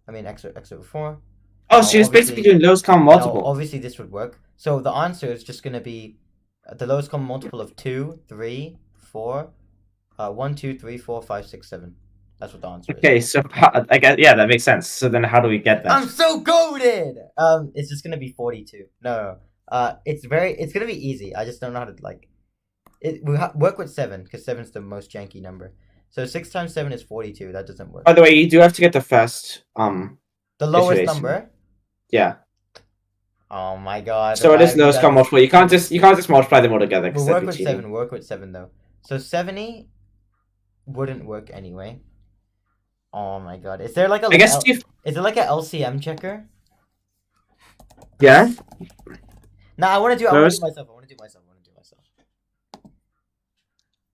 S1: I mean x over 4.
S3: Oh, so you're basically doing lowest common multiple.
S1: Now, obviously this would work. So the answer is just going to be the lowest common multiple of 2, 3, 4, 1, 2, 3, 4, 5, 6, 7. That's what the answer is.
S3: Okay, so I guess yeah, that makes sense. So then, how do we get that?
S1: I'm so goated. It's just gonna be 42. No. It's gonna be easy. I just don't know how to work with 7 because 7's the most janky number. So 6 times 7 is 42. That doesn't work.
S3: By the way, you do have to get the first
S1: the lowest
S3: iteration.
S1: number.
S3: Yeah.
S1: Oh my god.
S3: So it is lowest common multiple. You can't just multiply them all together.
S1: We'll work with 7. Work with 7 though. So 70 wouldn't work anyway. Oh my god. Is there like is there like a LCM checker?
S3: Yeah.
S1: Nah, I want to do myself.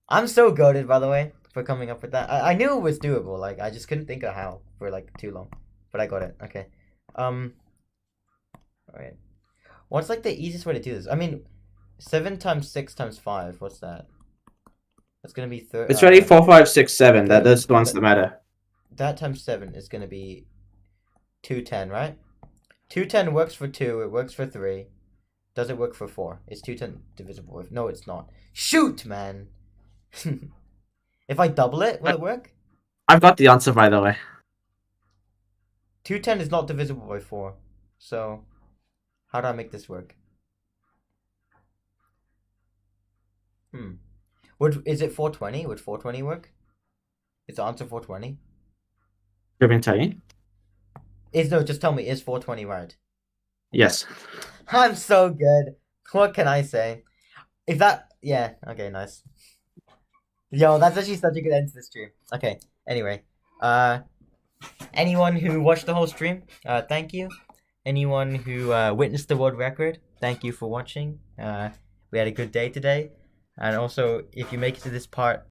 S1: I'm so goated, by the way. for coming up with that. I knew it was doable. Like I just couldn't think of how for like too long, but I got it. Okay. All right. What's like the easiest way to do this? I mean, 7 times 6 times 5. What's that? That's gonna be
S3: It's already 4, 5, 6, 7. Those are the ones that matter.
S1: That times 7 is gonna be 210, right? 210 works for 2. It works for 3. Does it work for 4? Is 210 divisible with? No, it's not. Shoot, man. If I double it, will it work?
S3: I've got the answer, by the way.
S1: 210 is not divisible by 4. So, how do I make this work? Is it 420? Would 420 work? Is the answer 420?
S3: I've been telling you.
S1: No, just tell me, is 420 right?
S3: Yes.
S1: I'm so good. What can I say? If that... Yeah, okay, nice. Yo, that's actually such a good end to the stream. Okay, anyway. Anyone who watched the whole stream, thank you. Anyone who witnessed the world record, thank you for watching. We had a good day today. And also, if you make it to this part